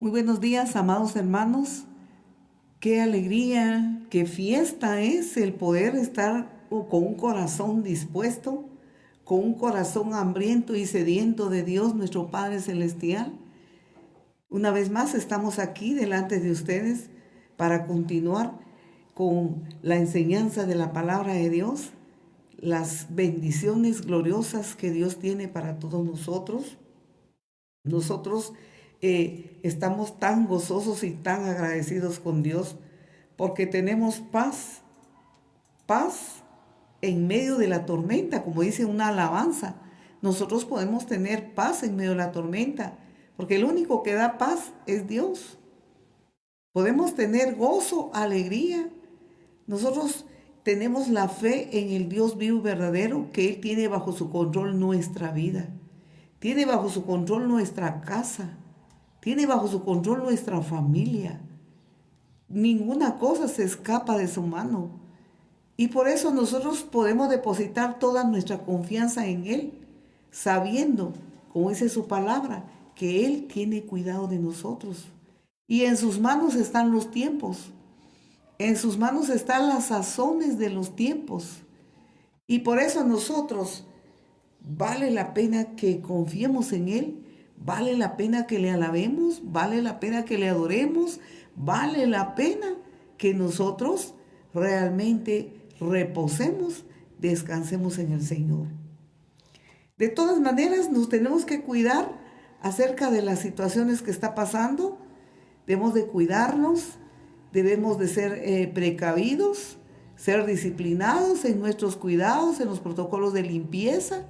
Muy buenos días, amados hermanos. Qué alegría, qué fiesta es el poder estar con un corazón dispuesto, con un corazón hambriento y sediento de Dios, nuestro Padre Celestial. Una vez más estamos aquí delante de ustedes para continuar con la enseñanza de la palabra de Dios, las bendiciones gloriosas que Dios tiene para todos nosotros. Nosotros estamos tan gozosos y tan agradecidos con Dios porque tenemos paz, paz en medio de la tormenta, como dice una alabanza. Nosotros podemos tener paz en medio de la tormenta, porque el único que da paz es Dios. Podemos tener gozo, alegría. Nosotros tenemos la fe en el Dios vivo y verdadero, que Él tiene bajo su control nuestra vida. Tiene bajo su control nuestra casa. Tiene bajo su control nuestra familia. Ninguna cosa se escapa de su mano. Y por eso nosotros podemos depositar toda nuestra confianza en Él, sabiendo, como dice su palabra, que Él tiene cuidado de nosotros. Y en sus manos están los tiempos. En sus manos están las sazones de los tiempos. Y por eso nosotros vale la pena que confiemos en Él, vale la pena que le alabemos, vale la pena que le adoremos, vale la pena que nosotros realmente reposemos, descansemos en el Señor. De todas maneras, nos tenemos que cuidar acerca de las situaciones que está pasando. Debemos de cuidarnos, debemos de ser precavidos, ser disciplinados en nuestros cuidados, en los protocolos de limpieza.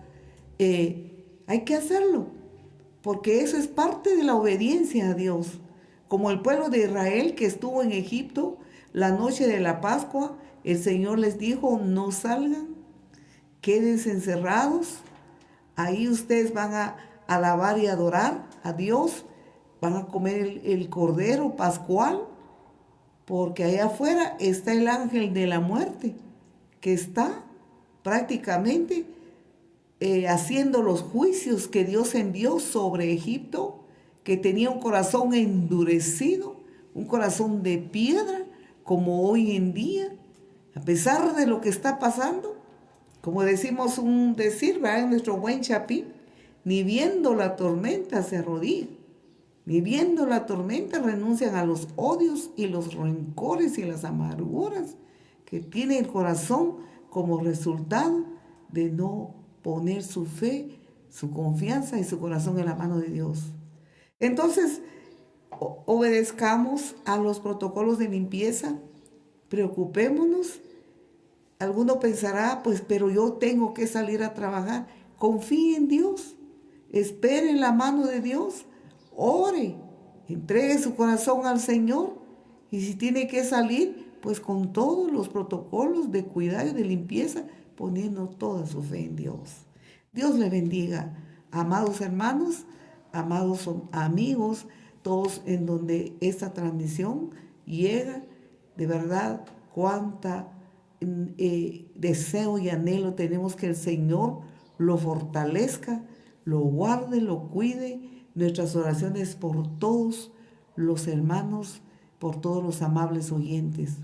Hay que hacerlo, porque eso es parte de la obediencia a Dios. Como el pueblo de Israel que estuvo en Egipto la noche de la Pascua, el Señor les dijo: no salgan, quédense encerrados. Ahí ustedes van a alabar y adorar a Dios, van a comer el cordero pascual, porque allá afuera está el ángel de la muerte, que está prácticamente haciendo los juicios que Dios envió sobre Egipto, que tenía un corazón endurecido, un corazón de piedra, como hoy en día. A pesar de lo que está pasando, como decimos un decir, ¿verdad? En nuestro buen chapín, ni viendo la tormenta se arrodilla, ni viendo la tormenta renuncian a los odios y los rencores y las amarguras que tiene el corazón como resultado de no poner su fe, su confianza y su corazón en la mano de Dios. Entonces, obedezcamos a los protocolos de limpieza, preocupémonos. Alguno pensará, pues, pero yo tengo que salir a trabajar. Confíe en Dios, espere en la mano de Dios, ore, entregue su corazón al Señor. Y si tiene que salir, pues con todos los protocolos de cuidado y de limpieza, poniendo toda su fe en Dios. Dios le bendiga, amados hermanos, amados amigos, todos en donde esta transmisión llega. De verdad, cuánta deseo y anhelo tenemos que el Señor lo fortalezca, lo guarde, lo cuide. Nuestras oraciones por todos los hermanos, por todos los amables oyentes.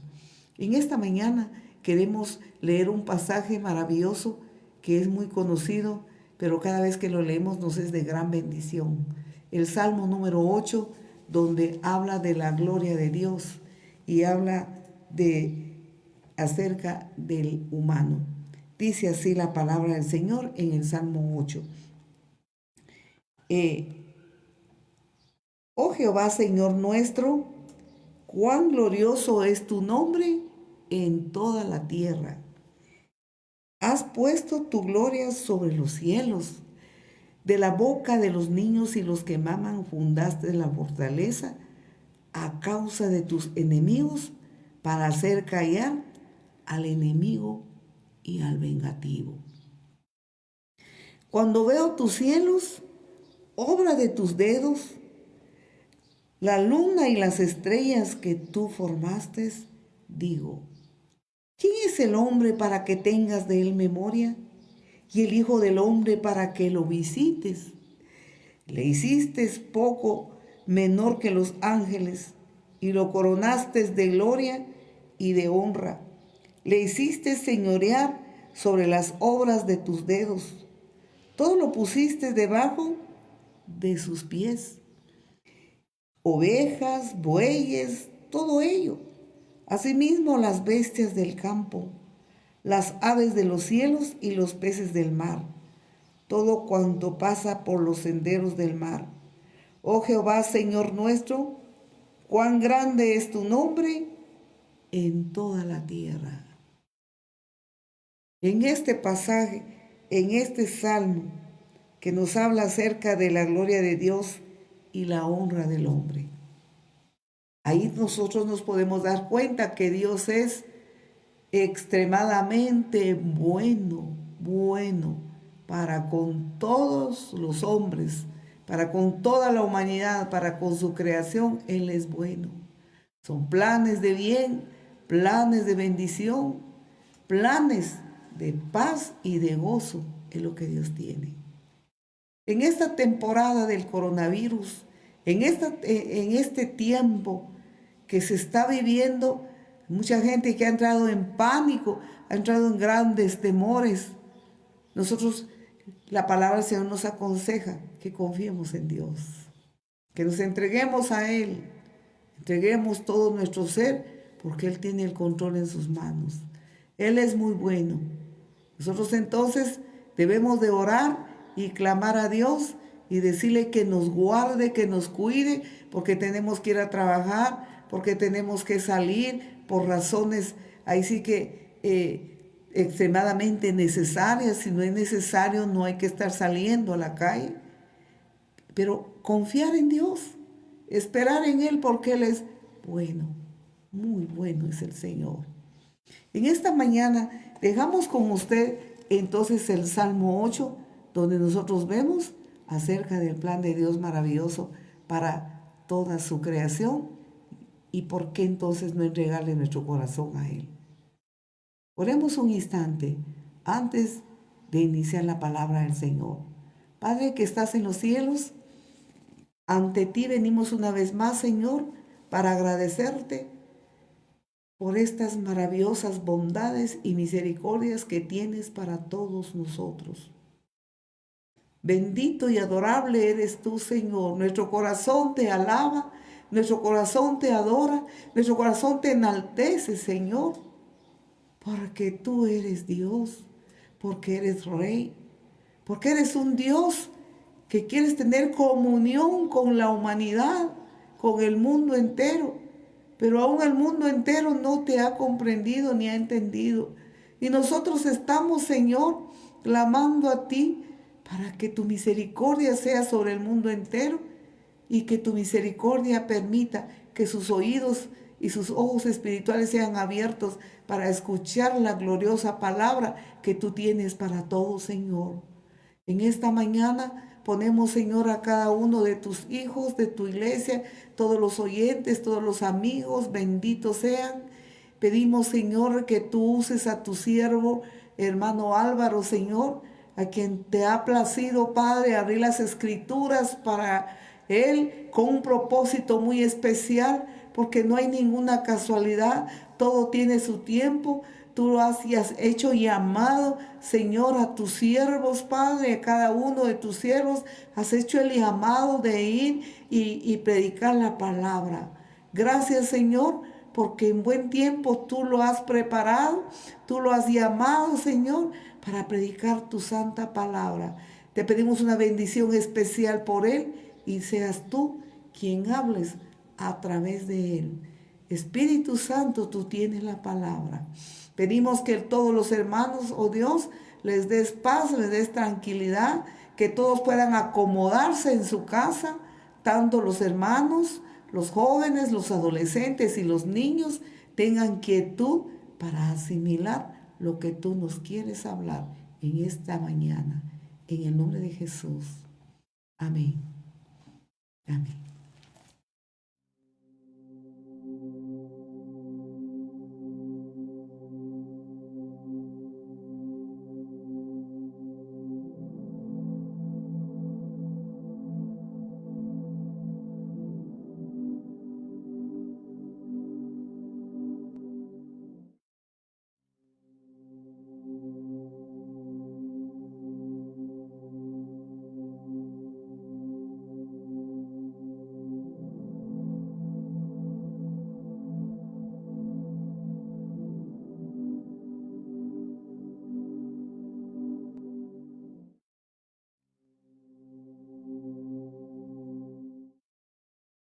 En esta mañana queremos leer un pasaje maravilloso que es muy conocido, pero cada vez que lo leemos nos es de gran bendición. El Salmo número 8, donde habla de la gloria de Dios y habla acerca del humano. Dice así la palabra del Señor en el Salmo 8. Oh Jehová, Señor nuestro, cuán glorioso es tu nombre en toda la tierra. Has puesto tu gloria sobre los cielos. De la boca de los niños y los que maman fundaste la fortaleza a causa de tus enemigos, para hacer callar al enemigo y al vengativo. Cuando veo tus cielos, obra de tus dedos, la luna y las estrellas que tú formaste, digo: ¿quién es el hombre para que tengas de él memoria? Y el hijo del hombre para que lo visites. Le hiciste poco menor que los ángeles, y lo coronaste de gloria y de honra. Le hiciste señorear sobre las obras de tus dedos. Todo lo pusiste debajo de sus pies. Ovejas, bueyes, todo ello. Asimismo las bestias del campo, las aves de los cielos y los peces del mar, todo cuanto pasa por los senderos del mar. Oh Jehová, Señor nuestro, cuán grande es tu nombre en toda la tierra. En este pasaje, en este salmo, que nos habla acerca de la gloria de Dios y la honra del hombre. Ahí nosotros nos podemos dar cuenta que Dios es extremadamente bueno para con todos los hombres, para con toda la humanidad, para con su creación. Él es bueno. Son planes de bien, planes de bendición, planes de paz y de gozo es lo que Dios tiene. En esta temporada del coronavirus, en este tiempo que se está viviendo, mucha gente que ha entrado en pánico, ha entrado en grandes temores. Nosotros, la palabra del Señor nos aconseja que confiemos en Dios, que nos entreguemos a Él, entreguemos todo nuestro ser, porque Él tiene el control en sus manos. Él es muy bueno. Nosotros entonces debemos de orar y clamar a Dios y decirle que nos guarde, que nos cuide, porque tenemos que ir a trabajar, porque tenemos que salir por razones, ahí sí que extremadamente necesarias. Si no es necesario, no hay que estar saliendo a la calle. Pero confiar en Dios, esperar en Él, porque Él es bueno, muy bueno es el Señor. En esta mañana dejamos con usted entonces el Salmo 8, donde nosotros vemos acerca del plan de Dios maravilloso para toda su creación y por qué entonces no entregarle nuestro corazón a Él. Oremos un instante antes de iniciar la palabra del Señor. Padre que estás en los cielos, ante ti venimos una vez más, Señor, para agradecerte por estas maravillosas bondades y misericordias que tienes para todos nosotros. Bendito y adorable eres tú, Señor. Nuestro corazón te alaba, nuestro corazón te adora, nuestro corazón te enaltece, Señor, porque tú eres Dios, porque eres Rey, porque eres un Dios que quieres tener comunión con la humanidad, con el mundo entero. Pero aún el mundo entero no te ha comprendido ni ha entendido. Y nosotros estamos, Señor, clamando a ti para que tu misericordia sea sobre el mundo entero y que tu misericordia permita que sus oídos y sus ojos espirituales sean abiertos para escuchar la gloriosa palabra que tú tienes para todos, Señor. En esta mañana ponemos, Señor, a cada uno de tus hijos, de tu iglesia, todos los oyentes, todos los amigos, benditos sean. Pedimos, Señor, que tú uses a tu siervo, hermano Álvaro, Señor, a quien te ha placido, Padre, abrir las escrituras para él con un propósito muy especial, porque no hay ninguna casualidad, todo tiene su tiempo. Tú lo has hecho llamado, Señor, a tus siervos, Padre, a cada uno de tus siervos. Has hecho el llamado de ir y predicar la palabra. Gracias, Señor, porque en buen tiempo tú lo has preparado, tú lo has llamado, Señor, para predicar tu santa palabra. Te pedimos una bendición especial por él y seas tú quien hables a través de él. Espíritu Santo, tú tienes la palabra. Pedimos que todos los hermanos, oh Dios, les des paz, les des tranquilidad, que todos puedan acomodarse en su casa, tanto los hermanos, los jóvenes, los adolescentes y los niños tengan quietud para asimilar lo que tú nos quieres hablar en esta mañana. En el nombre de Jesús. Amén. Amén.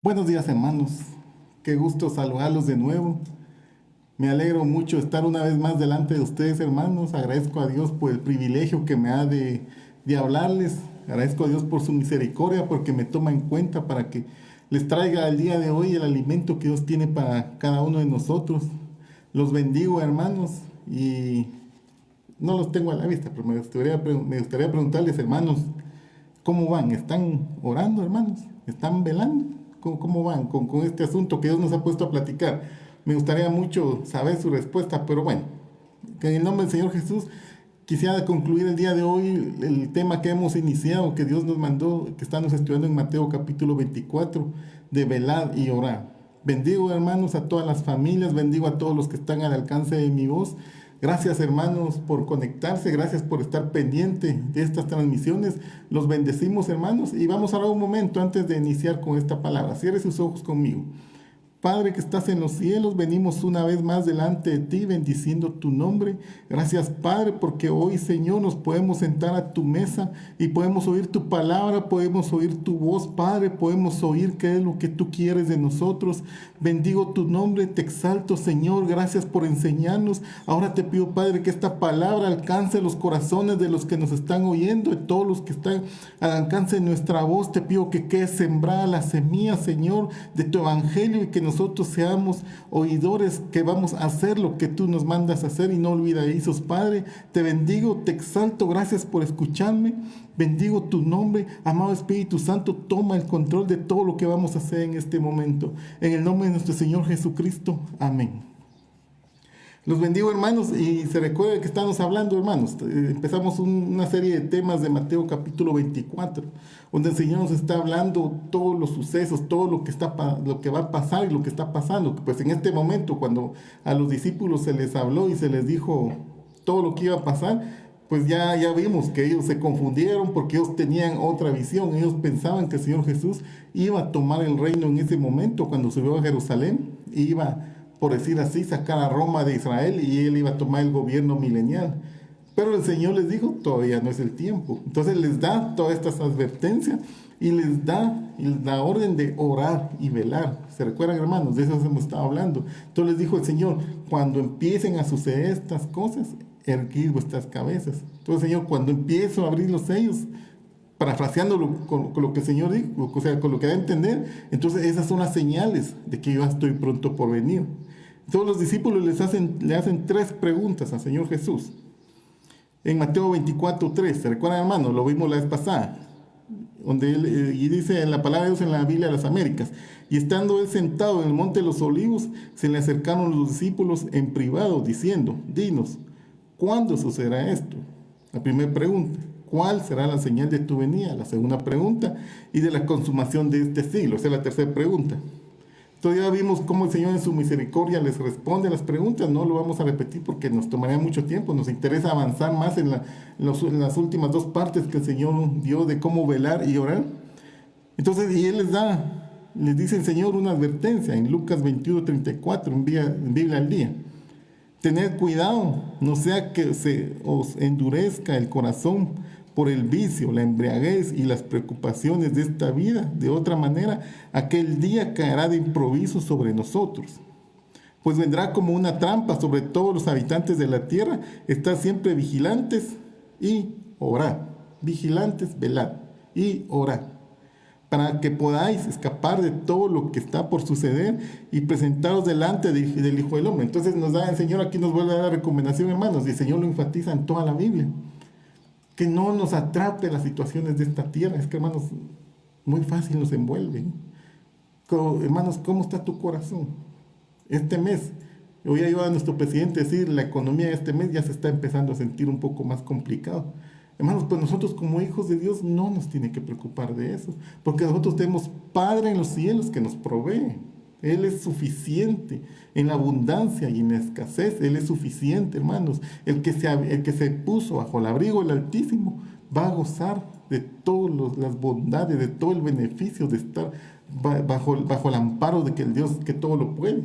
Buenos días, hermanos. Qué gusto saludarlos de nuevo. Me alegro mucho estar una vez más delante de ustedes, hermanos. Agradezco a Dios por el privilegio que me da de hablarles. Agradezco a Dios por su misericordia, porque me toma en cuenta para que les traiga el día de hoy el alimento que Dios tiene para cada uno de nosotros. Los bendigo, hermanos, y no los tengo a la vista, pero me gustaría preguntarles, hermanos, ¿cómo van? ¿Están orando, hermanos? ¿Están velando? ¿Cómo van con este asunto que Dios nos ha puesto a platicar? Me gustaría mucho saber su respuesta, pero bueno, que en el nombre del Señor Jesús quisiera concluir el día de hoy el tema que hemos iniciado, que Dios nos mandó, que estamos estudiando en Mateo capítulo 24, de velar y orar. Bendigo, hermanos, a todas las familias, bendigo a todos los que están al alcance de mi voz. Gracias, hermanos, por conectarse, gracias por estar pendiente de estas transmisiones. Los bendecimos, hermanos, y vamos a hablar un momento antes de iniciar con esta palabra. Cierre sus ojos conmigo. Padre que estás en los cielos, venimos una vez más delante de ti bendiciendo tu nombre. Gracias, Padre, porque hoy, Señor, nos podemos sentar a tu mesa y podemos oír tu palabra, podemos oír tu voz, Padre, podemos oír qué es lo que tú quieres de nosotros. Bendigo tu nombre, te exalto, Señor, gracias por enseñarnos. Ahora te pido, Padre, que esta palabra alcance los corazones de los que nos están oyendo, de todos los que están al alcance de nuestra voz. Te pido que quede sembrada la semilla, Señor, de tu evangelio, y que nosotros seamos oidores, que vamos a hacer lo que tú nos mandas a hacer y no olvidadizos. Padre, te bendigo, te exalto, gracias por escucharme. Bendigo tu nombre, amado Espíritu Santo, toma el control de todo lo que vamos a hacer en este momento. En el nombre de nuestro Señor Jesucristo, amén. Los bendigo, hermanos, y se recuerda que estamos hablando, hermanos. Empezamos una serie de temas de Mateo capítulo 24, donde el Señor nos está hablando todos los sucesos, todo lo que va a pasar y lo que está pasando. Pues en este momento, cuando a los discípulos se les habló y se les dijo todo lo que iba a pasar, pues ya vimos que ellos se confundieron porque ellos tenían otra visión. Ellos pensaban que el Señor Jesús iba a tomar el reino en ese momento cuando subió a Jerusalén, y iba, por decir así, sacar a Roma de Israel, y él iba a tomar el gobierno milenial. Pero el Señor les dijo, todavía no es el tiempo. Entonces les da todas estas advertencias y les da la orden de orar y velar. ¿Se recuerdan, hermanos? De eso hemos estado hablando. Entonces les dijo el Señor, cuando empiecen a suceder estas cosas, erguid vuestras cabezas. Entonces, Señor, cuando empiezo a abrir los sellos, parafraseándolo con lo que el Señor dijo, o sea, con lo que da a entender, entonces esas son las señales de que yo estoy pronto por venir. Todos los discípulos le hacen tres preguntas al Señor Jesús. En Mateo 24:3, ¿se recuerdan, hermano? Lo vimos la vez pasada, donde él, y dice en la palabra de Dios en la Biblia de las Américas, y estando él sentado en el monte de los olivos, se le acercaron los discípulos en privado, diciendo, dinos, ¿cuándo sucederá esto? La primera pregunta, ¿cuál será la señal de tu venida? La segunda pregunta, y de la consumación de este siglo. Esa es la tercera pregunta. Entonces ya vimos cómo el Señor en su misericordia les responde a las preguntas. No lo vamos a repetir porque nos tomaría mucho tiempo. Nos interesa avanzar más en las últimas dos partes que el Señor dio de cómo velar y orar. Entonces, y Él les dice el Señor una advertencia en Lucas 21:34, en Biblia al día. Tened cuidado, no sea que se os endurezca el corazón por el vicio, la embriaguez y las preocupaciones de esta vida. De otra manera, aquel día caerá de improviso sobre nosotros. Pues vendrá como una trampa sobre todos los habitantes de la tierra. Estad siempre vigilantes y orad. Vigilantes, velad y orad, para que podáis escapar de todo lo que está por suceder y presentaros delante del Hijo del Hombre. Entonces el Señor aquí nos vuelve a dar la recomendación, hermanos, y el Señor lo enfatiza en toda la Biblia. Que no nos atrape las situaciones de esta tierra. Es que, hermanos, muy fácil nos envuelven. Hermanos, ¿cómo está tu corazón? Este mes, hoy ayuda a nuestro presidente a decir, la economía de este mes ya se está empezando a sentir un poco más complicado. Hermanos, pues nosotros como hijos de Dios no nos tiene que preocupar de eso, porque nosotros tenemos Padre en los cielos que nos provee. Él es suficiente en la abundancia y en la escasez. Él es suficiente, hermanos. El que se puso bajo el abrigo del Altísimo va a gozar de todas las bondades, de todo el beneficio de estar bajo el amparo de que el Dios que todo lo puede.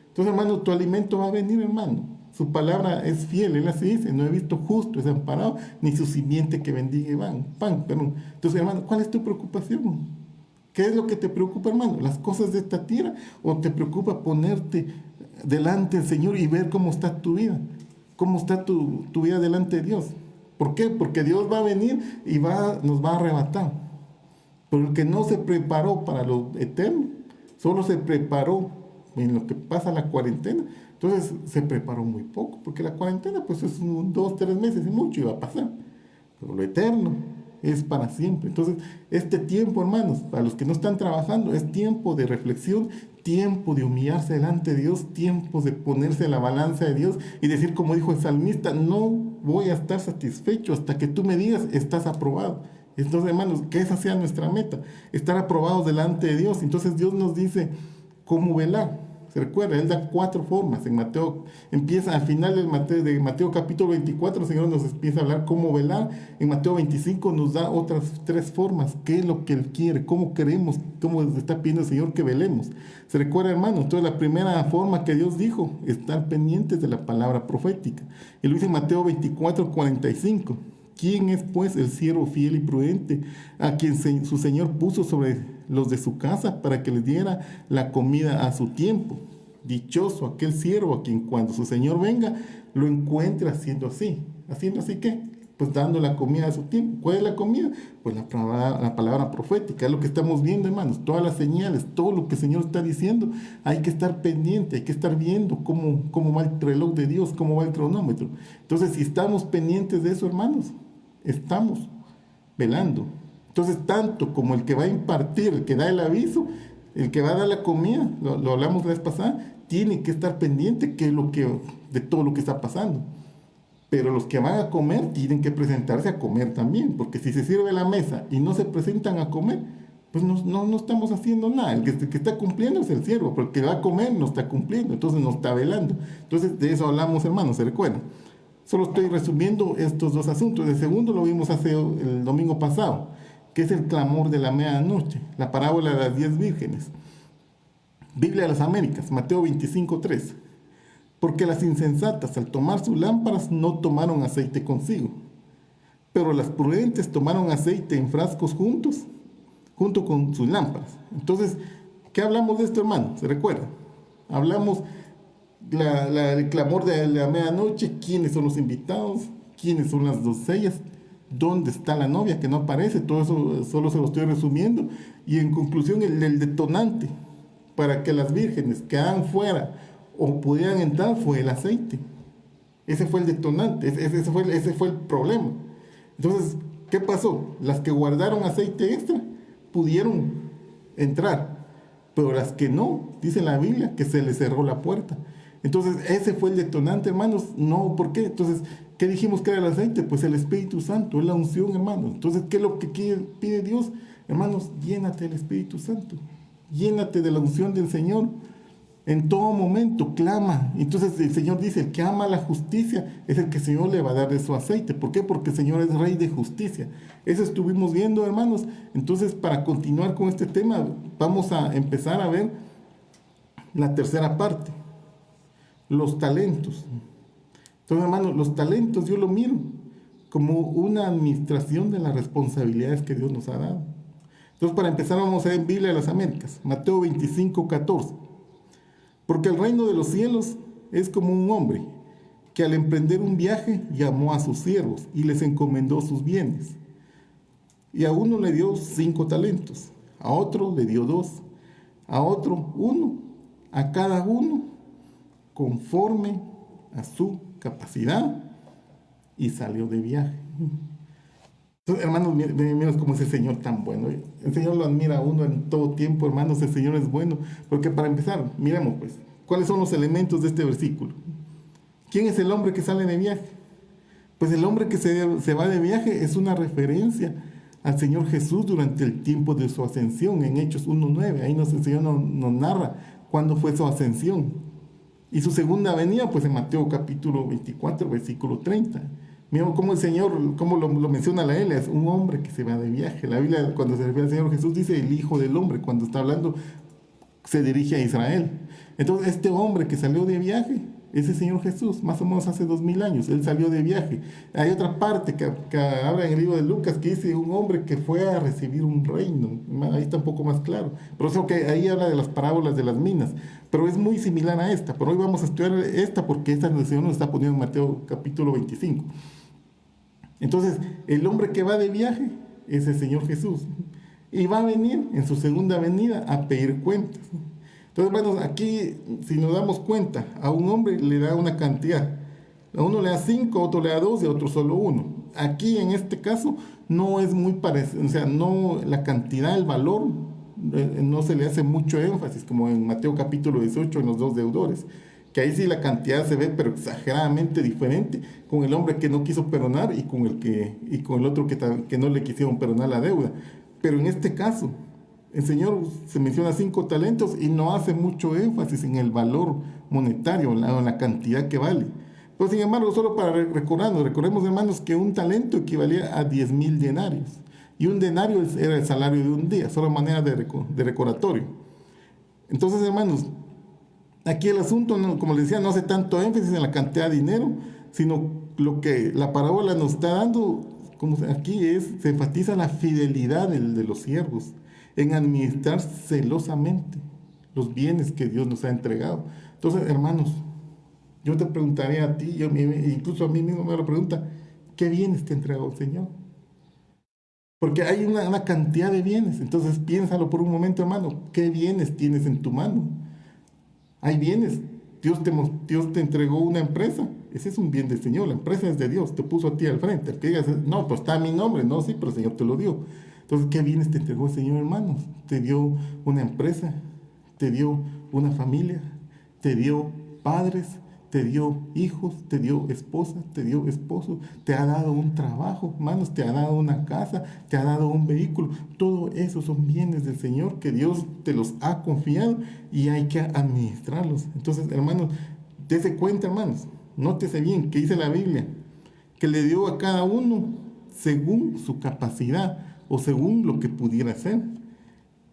Entonces, hermano, tu alimento va a venir, hermano. Su palabra es fiel, Él así dice, no he visto justo desamparado, ni su simiente que bendiga pan. Entonces, hermano, ¿cuál es tu preocupación? ¿Qué es lo que te preocupa, hermano? ¿Las cosas de esta tierra? ¿O te preocupa ponerte delante del Señor y ver cómo está tu vida? ¿Cómo está tu vida delante de Dios? ¿Por qué? Porque Dios va a venir y nos va a arrebatar. Pero el que no se preparó para lo eterno, solo se preparó en lo que pasa la cuarentena, entonces se preparó muy poco, porque la cuarentena pues es 2, 3 meses y mucho iba a pasar. Pero lo eterno es para siempre. Entonces, este tiempo, hermanos, para los que no están trabajando, es tiempo de reflexión, tiempo de humillarse delante de Dios, tiempo de ponerse en la balanza de Dios y decir, como dijo el salmista, no voy a estar satisfecho hasta que tú me digas, estás aprobado. Entonces, hermanos, que esa sea nuestra meta, estar aprobados delante de Dios. Entonces, Dios nos dice cómo velar. Se recuerda, Él da 4 formas. En Mateo, empieza al final de Mateo capítulo 24, el Señor nos empieza a hablar cómo velar. En Mateo 25 nos da otras 3 formas. ¿Qué es lo que Él quiere? ¿Cómo queremos? ¿Cómo está pidiendo el Señor que velemos? Se recuerda, hermano. Entonces, la primera forma que Dios dijo, estar pendientes de la palabra profética. Y lo dice en Mateo 24, 45. ¿Quién es pues el siervo fiel y prudente a quien su señor puso sobre los de su casa para que les diera la comida a su tiempo? Dichoso aquel siervo a quien cuando su señor venga lo encuentre haciendo así. ¿Haciendo así qué? Pues dando la comida a su tiempo. ¿Cuál es la comida? Pues la palabra profética. Es lo que estamos viendo, hermanos. Todas las señales, todo lo que el Señor está diciendo, hay que estar pendiente, hay que estar viendo cómo va el reloj de Dios, cómo va el cronómetro. Entonces, si estamos pendientes de eso, hermanos, estamos velando. Entonces, tanto como el que va a impartir, el que da el aviso, el que va a dar la comida, lo hablamos la vez pasada, tiene que estar pendiente de todo lo que está pasando. Pero los que van a comer tienen que presentarse a comer también, porque si se sirve la mesa y no se presentan a comer, pues no estamos haciendo nada. El que está cumpliendo es el siervo, pero el que va a comer no está cumpliendo, entonces no está velando. Entonces, de eso hablamos, hermanos, ¿se recuerdan? Solo estoy resumiendo estos 2 asuntos. El segundo lo vimos el domingo pasado, que es el clamor de la medianoche, la parábola de las 10 vírgenes. Biblia de las Américas, Mateo 25:3. Porque las insensatas al tomar sus lámparas no tomaron aceite consigo, pero las prudentes tomaron aceite en frascos junto con sus lámparas. Entonces, ¿qué hablamos de esto, hermano? ¿Se recuerda? Hablamos el clamor de la medianoche, quiénes son los invitados, quiénes son las doncellas, dónde está la novia que no aparece. Todo eso solo se lo estoy resumiendo. Y en conclusión, el detonante para que las vírgenes quedaran fuera o pudieran entrar fue el aceite. Ese fue el detonante, ese fue el problema. Entonces, ¿qué pasó? Las que guardaron aceite extra pudieron entrar, pero las que no, dice la Biblia, que se les cerró la puerta. Entonces, ese fue el detonante, hermanos. No, ¿por qué? Entonces, ¿qué dijimos que era el aceite? Pues el Espíritu Santo, es la unción, hermanos. Entonces, ¿qué es lo que pide Dios? Hermanos, llénate del Espíritu Santo. Llénate de la unción del Señor. En todo momento, clama. Entonces, el Señor dice, el que ama la justicia es el que el Señor le va a dar de su aceite. ¿Por qué? Porque el Señor es Rey de justicia. Eso estuvimos viendo, hermanos. Entonces, para continuar con este tema, vamos a empezar a ver la tercera parte. Los talentos. Entonces, hermanos, los talentos yo lo miro como una administración de las responsabilidades que Dios nos ha dado. Entonces, para empezar, vamos a ver en Biblia de las Américas, Mateo 25:14. Porque el reino de los cielos es como un hombre que al emprender un viaje llamó a sus siervos y les encomendó sus bienes. Y a uno le dio 5 talentos, a otro le dio 2, a otro 1, a cada uno conforme a su capacidad, y salió de viaje. Entonces, hermanos, miren cómo es el Señor tan bueno. El Señor lo admira a uno en todo tiempo, hermanos. El Señor es bueno. Porque para empezar, miremos pues, ¿cuáles son los elementos de este versículo? ¿Quién es el hombre que sale de viaje? Pues el hombre que se va de viaje es una referencia al Señor Jesús durante el tiempo de su ascensión, en Hechos 1:9. Ahí el Señor nos narra cuándo fue su ascensión. Y su segunda venida, pues en Mateo capítulo 24, versículo 30. Miramos cómo el Señor, cómo lo menciona la Biblia, es un hombre que se va de viaje. La Biblia, cuando se refiere al Señor Jesús, dice el Hijo del Hombre. Cuando está hablando, se dirige a Israel. Entonces, este hombre que salió de viaje ese Señor Jesús, más o menos hace 2000 años, Él salió de viaje. Hay otra parte que habla en el libro de Lucas que dice un hombre que fue a recibir un reino. Ahí está un poco más claro. Pero eso que ahí habla de las parábolas de las minas. Pero es muy similar a esta. Pero hoy vamos a estudiar esta porque esta el Señor nos está poniendo en Mateo capítulo 25. Entonces, el hombre que va de viaje es el Señor Jesús. Y va a venir en su segunda venida a pedir cuentas. Entonces, hermanos, aquí, si nos damos cuenta, a un hombre le da una cantidad. A uno le da 5, a otro le da 2 y a otro solo 1. Aquí, en este caso, no es muy parecido, o sea, no, la cantidad, el valor, no se le hace mucho énfasis, como en Mateo capítulo 18, en los 2 deudores. Que ahí sí la cantidad se ve, pero exageradamente diferente, con el hombre que no quiso perdonar y con el otro que no le quisieron perdonar la deuda. Pero en este caso, el Señor se menciona 5 talentos y no hace mucho énfasis en el valor monetario, en la cantidad que vale. Pero sin embargo, solo para recordemos, hermanos, que un talento equivalía a 10,000 denarios. Y un denario era el salario de un día, solo manera de recordatorio. Entonces, hermanos, aquí el asunto, como les decía, no hace tanto énfasis en la cantidad de dinero, sino lo que la parábola nos está dando, como aquí se enfatiza la fidelidad de los siervos en administrar celosamente los bienes que Dios nos ha entregado. Entonces, hermanos, yo te preguntaré a ti, incluso a mí mismo me lo pregunta, ¿qué bienes te ha entregado el Señor? Porque hay una cantidad de bienes. Entonces, piénsalo por un momento, hermano, ¿qué bienes tienes en tu mano? Hay bienes. Dios te entregó una empresa. Ese es un bien del Señor. La empresa es de Dios. Te puso a ti al frente. El que digas, no, pues está mi nombre. No, sí, pero el Señor te lo dio. Entonces, ¿qué bienes te entregó el Señor, hermanos? Te dio una empresa, te dio una familia, te dio padres, te dio hijos, te dio esposa, te dio esposo, te ha dado un trabajo, hermanos, te ha dado una casa, te ha dado un vehículo. Todo eso son bienes del Señor que Dios te los ha confiado y hay que administrarlos. Entonces, hermanos, dése cuenta, hermanos, nótese bien que dice la Biblia, que le dio a cada uno según su capacidad o según lo que pudiera hacer.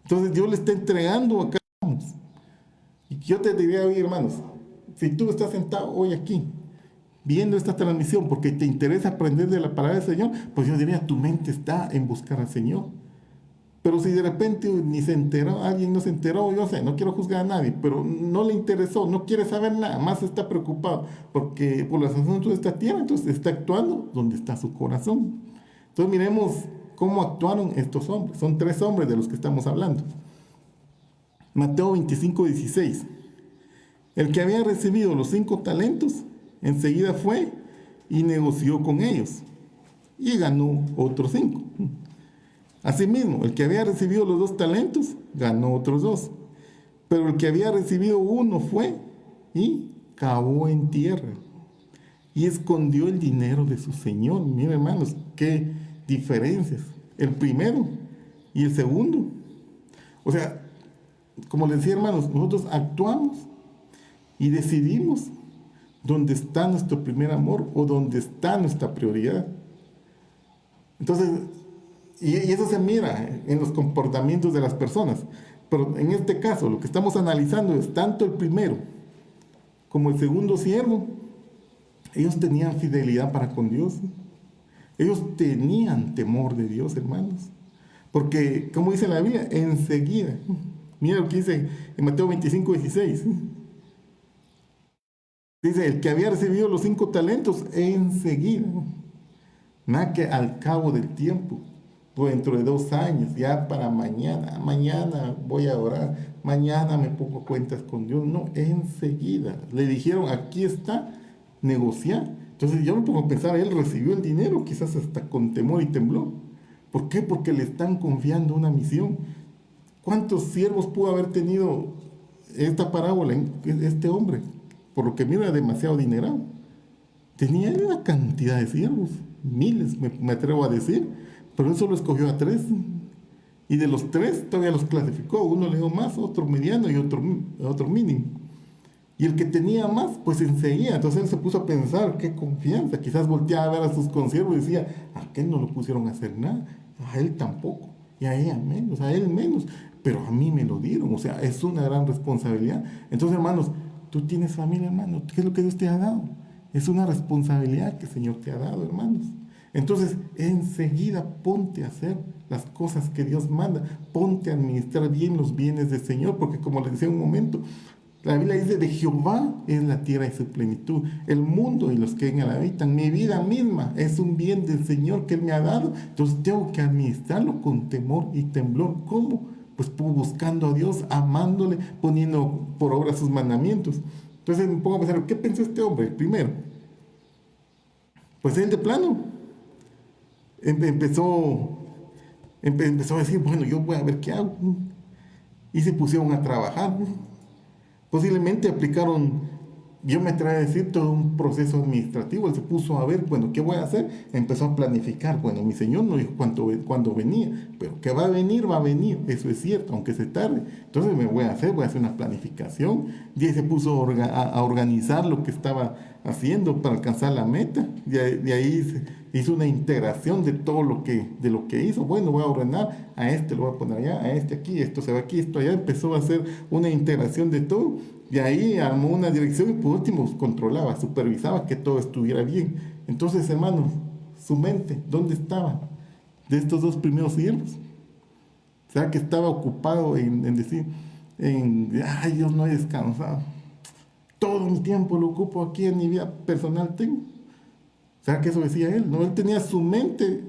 Entonces Dios le está entregando a cada uno. Y yo te diría hoy, hermanos, si tú estás sentado hoy aquí viendo esta transmisión porque te interesa aprender de la palabra del Señor, pues yo diría, tu mente está en buscar al Señor. Pero si de repente ni se enteró, alguien no se enteró, yo sé, no quiero juzgar a nadie, pero no le interesó, no quiere saber nada, más está preocupado porque por los asuntos de esta tierra, entonces está actuando donde está su corazón. Entonces miremos cómo actuaron estos hombres. Son 3 hombres de los que estamos hablando. Mateo 25, 16. El que había recibido los 5 talentos, enseguida fue y negoció con ellos y ganó otros 5. Asimismo, el que había recibido los 2 talentos, ganó otros 2. Pero el que había recibido 1 fue y cavó en tierra y escondió el dinero de su señor. Miren, hermanos, qué diferencias. El primero y el segundo. O sea, como les decía, hermanos, nosotros actuamos y decidimos dónde está nuestro primer amor o dónde está nuestra prioridad. Entonces, y eso se mira en los comportamientos de las personas. Pero en este caso, lo que estamos analizando es tanto el primero como el segundo siervo. Ellos tenían fidelidad para con Dios. Ellos tenían temor de Dios, hermanos. Porque, como dice la Biblia, enseguida. Mira lo que dice en Mateo 25, 16. Dice, el que había recibido los 5 talentos, enseguida. Nada que al cabo del tiempo, dentro de 2 años, ya para mañana voy a orar, mañana me pongo cuentas con Dios. No, enseguida. Le dijeron, aquí está, negociar. Entonces yo me pongo a pensar, él recibió el dinero, quizás hasta con temor y temblor. ¿Por qué? Porque le están confiando una misión. ¿Cuántos siervos pudo haber tenido esta parábola, este hombre? Por lo que mira, demasiado dinerado. Tenía una cantidad de siervos, miles, me atrevo a decir, pero él solo escogió a 3. Y de los 3 todavía los clasificó. Uno le dio más, otro mediano y otro mínimo. Y el que tenía más, pues enseguida. Entonces él se puso a pensar, qué confianza. Quizás volteaba a ver a sus consiervos y decía, a aquel no lo pusieron a hacer nada, a él tampoco, y a ella menos, a él menos, pero a mí me lo dieron. O sea, es una gran responsabilidad. Entonces, hermanos, Tú tienes familia, hermano. ¿Qué es lo que Dios te ha dado? Es una responsabilidad que el Señor te ha dado, hermanos. Entonces, enseguida ponte a hacer las cosas que Dios manda. Ponte a administrar bien los bienes del Señor, porque como les decía un momento, la Biblia dice, de Jehová es la tierra y su plenitud, el mundo y los que en él habitan. Mi vida misma es un bien del Señor que Él me ha dado. Entonces tengo que administrarlo con temor y temblor. ¿Cómo? Pues buscando a Dios, amándole, poniendo por obra sus mandamientos. Entonces me pongo a pensar, ¿qué pensó este hombre? Primero, pues él de plano empezó a decir, bueno, yo voy a ver qué hago. Y se pusieron a trabajar. Posiblemente aplicaron, yo me atrevo a decir, todo un proceso administrativo. Él se puso a ver, bueno, ¿qué voy a hacer? Empezó a planificar. Bueno, mi Señor no dijo cuándo venía, pero que va a venir, eso es cierto, aunque se tarde. Entonces voy a hacer una planificación. Y ahí se puso a organizar lo que estaba haciendo para alcanzar la meta. De ahí hizo una integración de todo lo que hizo. Bueno, voy a ordenar, a este lo voy a poner allá, a este aquí, esto se va aquí, esto allá. Empezó a hacer una integración de todo. De ahí armó una dirección y por último controlaba, supervisaba que todo estuviera bien. Entonces, hermanos, su mente, ¿dónde estaba? De estos dos primeros siervos. O sea, que estaba ocupado en decir, ay, Dios, no he descansado. Todo el tiempo lo ocupo aquí en mi vida personal tengo. O sea, que eso decía él, ¿no? Él tenía su mente,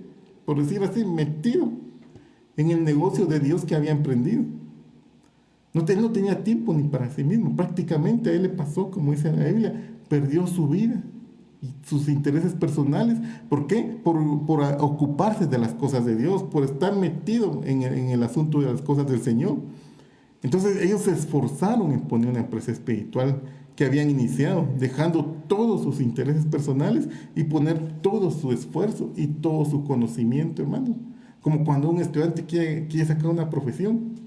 por decir así, metido en el negocio de Dios que había emprendido. Él no tenía tiempo ni para sí mismo. Prácticamente a él le pasó, como dice la Biblia, perdió su vida y sus intereses personales. ¿Por qué? Por ocuparse de las cosas de Dios, por estar metido en el asunto de las cosas del Señor. Entonces ellos se esforzaron en poner una empresa espiritual que habían iniciado, dejando todos sus intereses personales y poner todo su esfuerzo y todo su conocimiento, hermano. Como cuando un estudiante quiere sacar una profesión,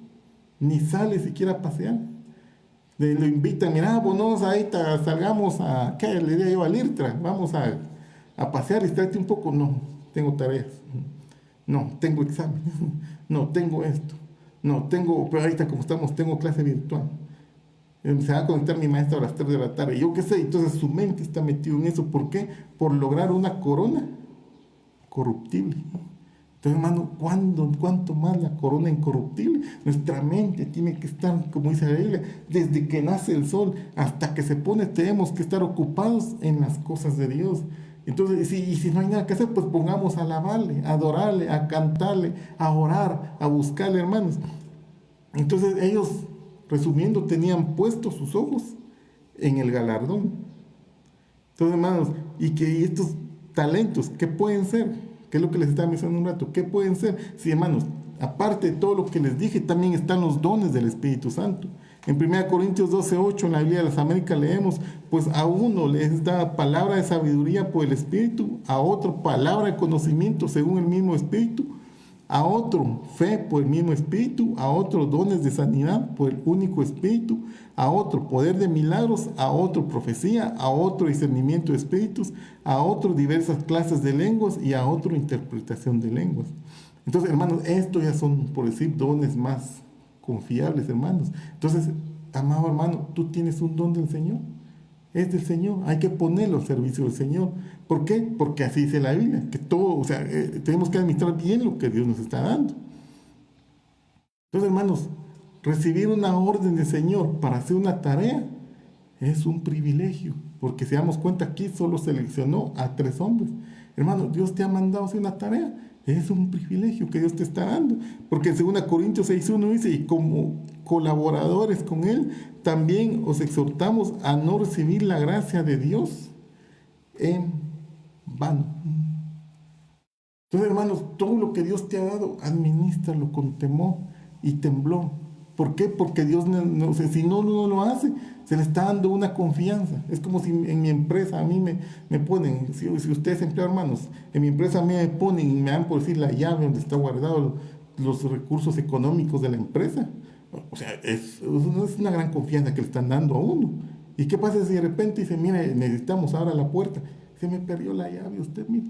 ni sale siquiera a pasear. Lo invitan, mira, bueno, ahorita salgamos ¿qué le diría yo? Al IRTRA, vamos a pasear, distraerte un poco. No, tengo tareas. No, tengo examen. No, tengo esto. No, pero ahorita como estamos, tengo clase virtual. Se va a conectar mi maestra a las 3 de la tarde. Yo qué sé, entonces su mente está metida en eso. ¿Por qué? Por lograr una corona corruptible. Entonces, hermano, ¿cuánto más la corona incorruptible? Nuestra mente tiene que estar, como dice la Biblia, desde que nace el sol hasta que se pone, tenemos que estar ocupados en las cosas de Dios. Entonces, si no hay nada que hacer, pues pongamos a alabarle, a adorarle, a cantarle, a orar, a buscarle, hermanos. Entonces ellos, resumiendo, tenían puestos sus ojos en el galardón. Entonces, hermanos, y estos talentos, ¿qué pueden ser? ¿Qué es lo que les estaba mencionando un rato? ¿Qué pueden ser? Sí, hermanos, aparte de todo lo que les dije, también están los dones del Espíritu Santo. En 1 Corintios 12:8, en la Biblia de las Américas leemos, pues a uno les da palabra de sabiduría por el Espíritu, a otro palabra de conocimiento según el mismo Espíritu, a otro fe por el mismo Espíritu, a otro dones de sanidad por el único Espíritu, a otro poder de milagros, a otro profecía, a otro discernimiento de espíritus, a otro diversas clases de lenguas y a otro interpretación de lenguas. Entonces, hermanos, esto ya son, por decir, dones más confiables, hermanos. Entonces, amado hermano, tú tienes un don del Señor. Es del Señor, hay que ponerlo al servicio del Señor. ¿Por qué? Porque así dice la Biblia, que todo, tenemos que administrar bien lo que Dios nos está dando. Entonces, hermanos, recibir una orden del Señor para hacer una tarea es un privilegio, porque si damos cuenta aquí solo seleccionó a 3 hombres. Hermano, Dios te ha mandado a hacer una tarea, es un privilegio que Dios te está dando, porque en 2 Corintios 6:1 dice, y como colaboradores con Él, también os exhortamos a no recibir la gracia de Dios en vano. Entonces, hermanos, todo lo que Dios te ha dado, administralo con temor y temblor. ¿Por qué? Porque Dios, si no lo hace, se le está dando una confianza. Es como si en mi empresa a mí me ponen, si ustedes emplean, hermanos, en mi empresa a mí me ponen y me dan por decir la llave donde está guardado los recursos económicos de la empresa. O sea, es una gran confianza que le están dando a uno. ¿Y qué pasa si de repente dice, mira, necesitamos ahora la puerta? Se me perdió la llave, usted mira.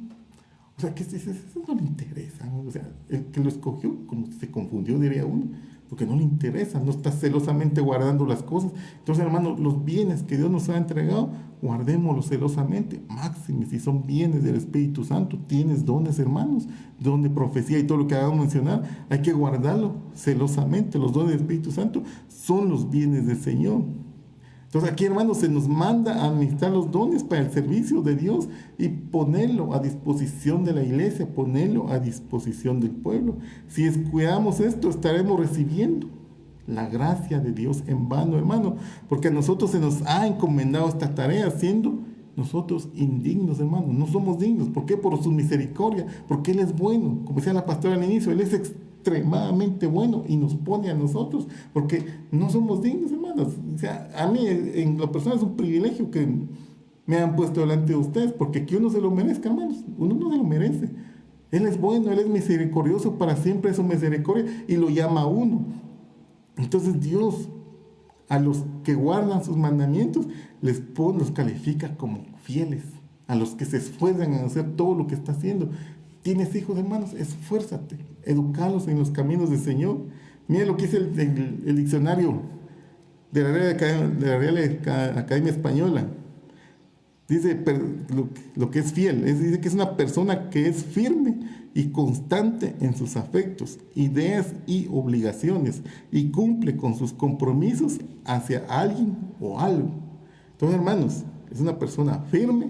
O sea, que eso no le interesa, ¿no? O sea, el que lo escogió, como se confundió, diría uno. porque no le interesa, no está celosamente guardando las cosas. Entonces, hermanos, los bienes que Dios nos ha entregado, guardémoslos celosamente. Máxime, si son bienes del Espíritu Santo, tienes dones, hermanos, don de profecía y todo lo que acabamos de mencionar, hay que guardarlo celosamente. Los dones del Espíritu Santo son los bienes del Señor. Entonces aquí, hermanos, se nos manda a administrar los dones para el servicio de Dios y ponerlo a disposición de la iglesia, ponerlo a disposición del pueblo. Si descuidamos esto, estaremos recibiendo la gracia de Dios en vano, hermano, porque a nosotros se nos ha encomendado esta tarea, siendo nosotros indignos, hermano. No somos dignos. ¿Por qué? Por su misericordia, porque Él es bueno. Como decía la pastora al inicio, Él es extremadamente bueno y nos pone a nosotros, porque no somos dignos, hermanos. O sea, a mí en lo personal es un privilegio que me han puesto delante de ustedes, porque que uno se lo merezca, hermanos, uno no se lo merece. Él es bueno, Él es misericordioso, para siempre es su misericordia y lo llama a uno. Entonces Dios, a los que guardan sus mandamientos, los califica como fieles. A los que se esfuerzan en hacer todo lo que está haciendo. Tienes hijos, hermanos, esfuérzate, educalos en los caminos del Señor. Mira lo que dice el diccionario de la Real Academia Española. Dice lo que es fiel, dice que es una persona que es firme y constante en sus afectos, ideas y obligaciones, y cumple con sus compromisos hacia alguien o algo. Entonces, hermanos, es una persona firme,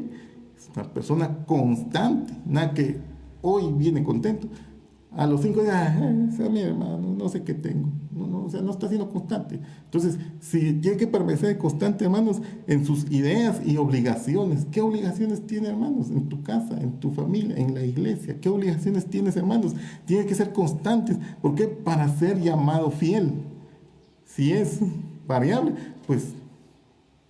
es una persona constante, nada que hoy viene contento, a los 5 días, mi hermano, no sé qué tengo, o sea, no está siendo constante. Entonces, si tiene que permanecer constante, hermanos, en sus ideas y obligaciones. ¿Qué obligaciones tiene, hermanos? En tu casa, en tu familia, en la iglesia. ¿Qué obligaciones tienes, hermanos? Tiene que ser constantes. ¿Por qué? Para ser llamado fiel. Si es variable, pues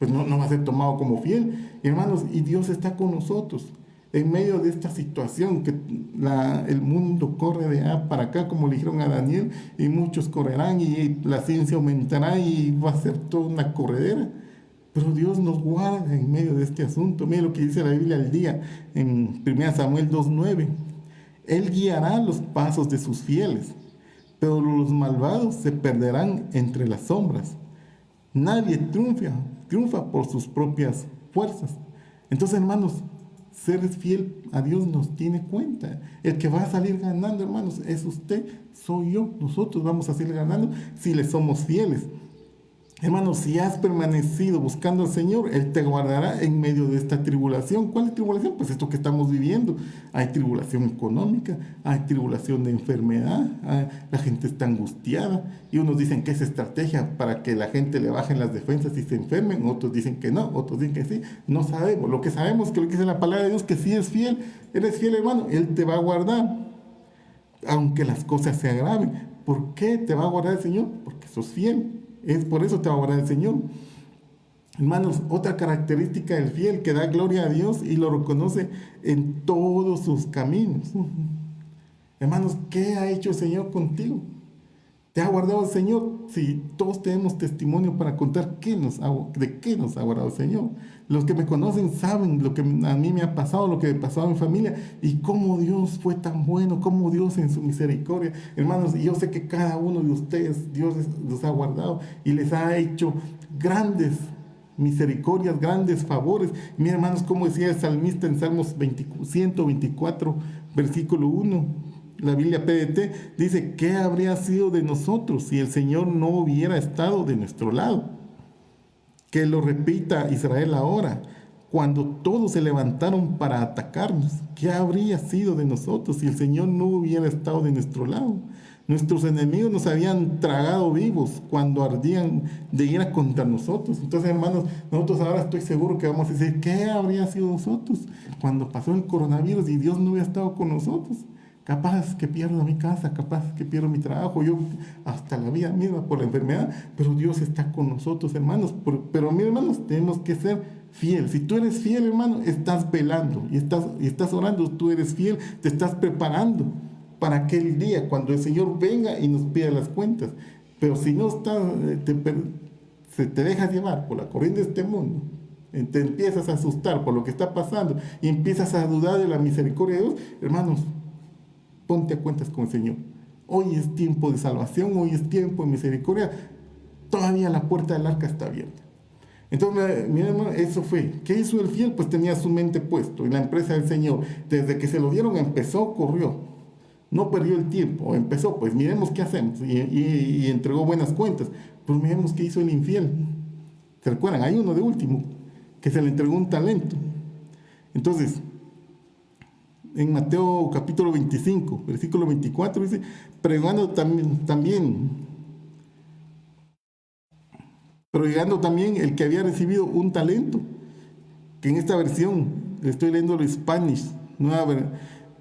no va a ser tomado como fiel. Hermanos, y Dios está con nosotros. En medio de esta situación que el mundo corre de allá para acá, como le dijeron a Daniel, y muchos correrán y la ciencia aumentará y va a ser toda una corredera. Pero Dios nos guarda en medio de este asunto. Mire lo que dice la Biblia al día en 1 Samuel 2:9. Él guiará los pasos de sus fieles, pero los malvados se perderán entre las sombras. Nadie triunfa por sus propias fuerzas. Entonces, hermanos, ser fiel a Dios nos tiene cuenta. El que va a salir ganando, hermanos, es usted, soy yo. Nosotros vamos a salir ganando si le somos fieles. Hermanos, si has permanecido buscando al Señor, Él te guardará en medio de esta tribulación. ¿Cuál es tribulación? Pues esto que estamos viviendo. Hay tribulación económica, hay tribulación de enfermedad, la gente está angustiada. Y unos dicen que es estrategia para que la gente le bajen las defensas y se enfermen. Otros dicen que no, otros dicen que sí. No sabemos. Lo que sabemos que lo que dice la palabra de Dios, que sí es fiel. Eres fiel, hermano, Él te va a guardar. Aunque las cosas se agraven. ¿Por qué te va a guardar el Señor? Porque sos fiel. Es por eso te va a guardar el Señor. Hermanos, otra característica del fiel que da gloria a Dios y lo reconoce en todos sus caminos. Hermanos, ¿qué ha hecho el Señor contigo? ¿Te ha guardado el Señor? Sí, todos tenemos testimonio para contar de qué nos ha guardado el Señor. Los que me conocen saben lo que a mí me ha pasado, lo que me pasó a mi familia y cómo Dios fue tan bueno, cómo Dios en su misericordia. Hermanos, yo sé que cada uno de ustedes, Dios los ha guardado y les ha hecho grandes misericordias, grandes favores. Miren, hermanos, como decía el salmista en Salmos 124, versículo 1. La Biblia PDT dice, ¿qué habría sido de nosotros si el Señor no hubiera estado de nuestro lado? Que lo repita Israel ahora, cuando todos se levantaron para atacarnos, ¿qué habría sido de nosotros si el Señor no hubiera estado de nuestro lado? Nuestros enemigos nos habían tragado vivos cuando ardían de ira contra nosotros. Entonces, hermanos, nosotros ahora estoy seguro que vamos a decir, ¿qué habría sido de nosotros cuando pasó el coronavirus y Dios no hubiera estado con nosotros? Capaz que pierdo mi casa, capaz que pierdo mi trabajo, yo hasta la vida misma por la enfermedad, pero Dios está con nosotros, hermanos. Pero, mis hermanos, tenemos que ser fieles. Si tú eres fiel, hermano, estás velando y estás orando, tú eres fiel, te estás preparando para aquel día cuando el Señor venga y nos pida las cuentas. Pero si no estás, te dejas llevar por la corriente de este mundo, te empiezas a asustar por lo que está pasando y empiezas a dudar de la misericordia de Dios, hermanos, ponte a cuentas con el Señor. Hoy es tiempo de salvación, hoy es tiempo de misericordia. Todavía la puerta del arca está abierta. Entonces, mi hermano, eso fue. ¿Qué hizo el fiel? Pues tenía su mente puesto en la empresa del Señor. Desde que se lo dieron, empezó, corrió. No perdió el tiempo, empezó, pues miremos qué hacemos. Y entregó buenas cuentas. Pues miremos qué hizo el infiel. ¿Se recuerdan? Hay uno de último, que se le entregó un talento. Entonces, en Mateo capítulo 25, versículo 24, dice, pregando pero llegando también el que había recibido un talento, que en esta versión, estoy leyendo el Spanish, nueva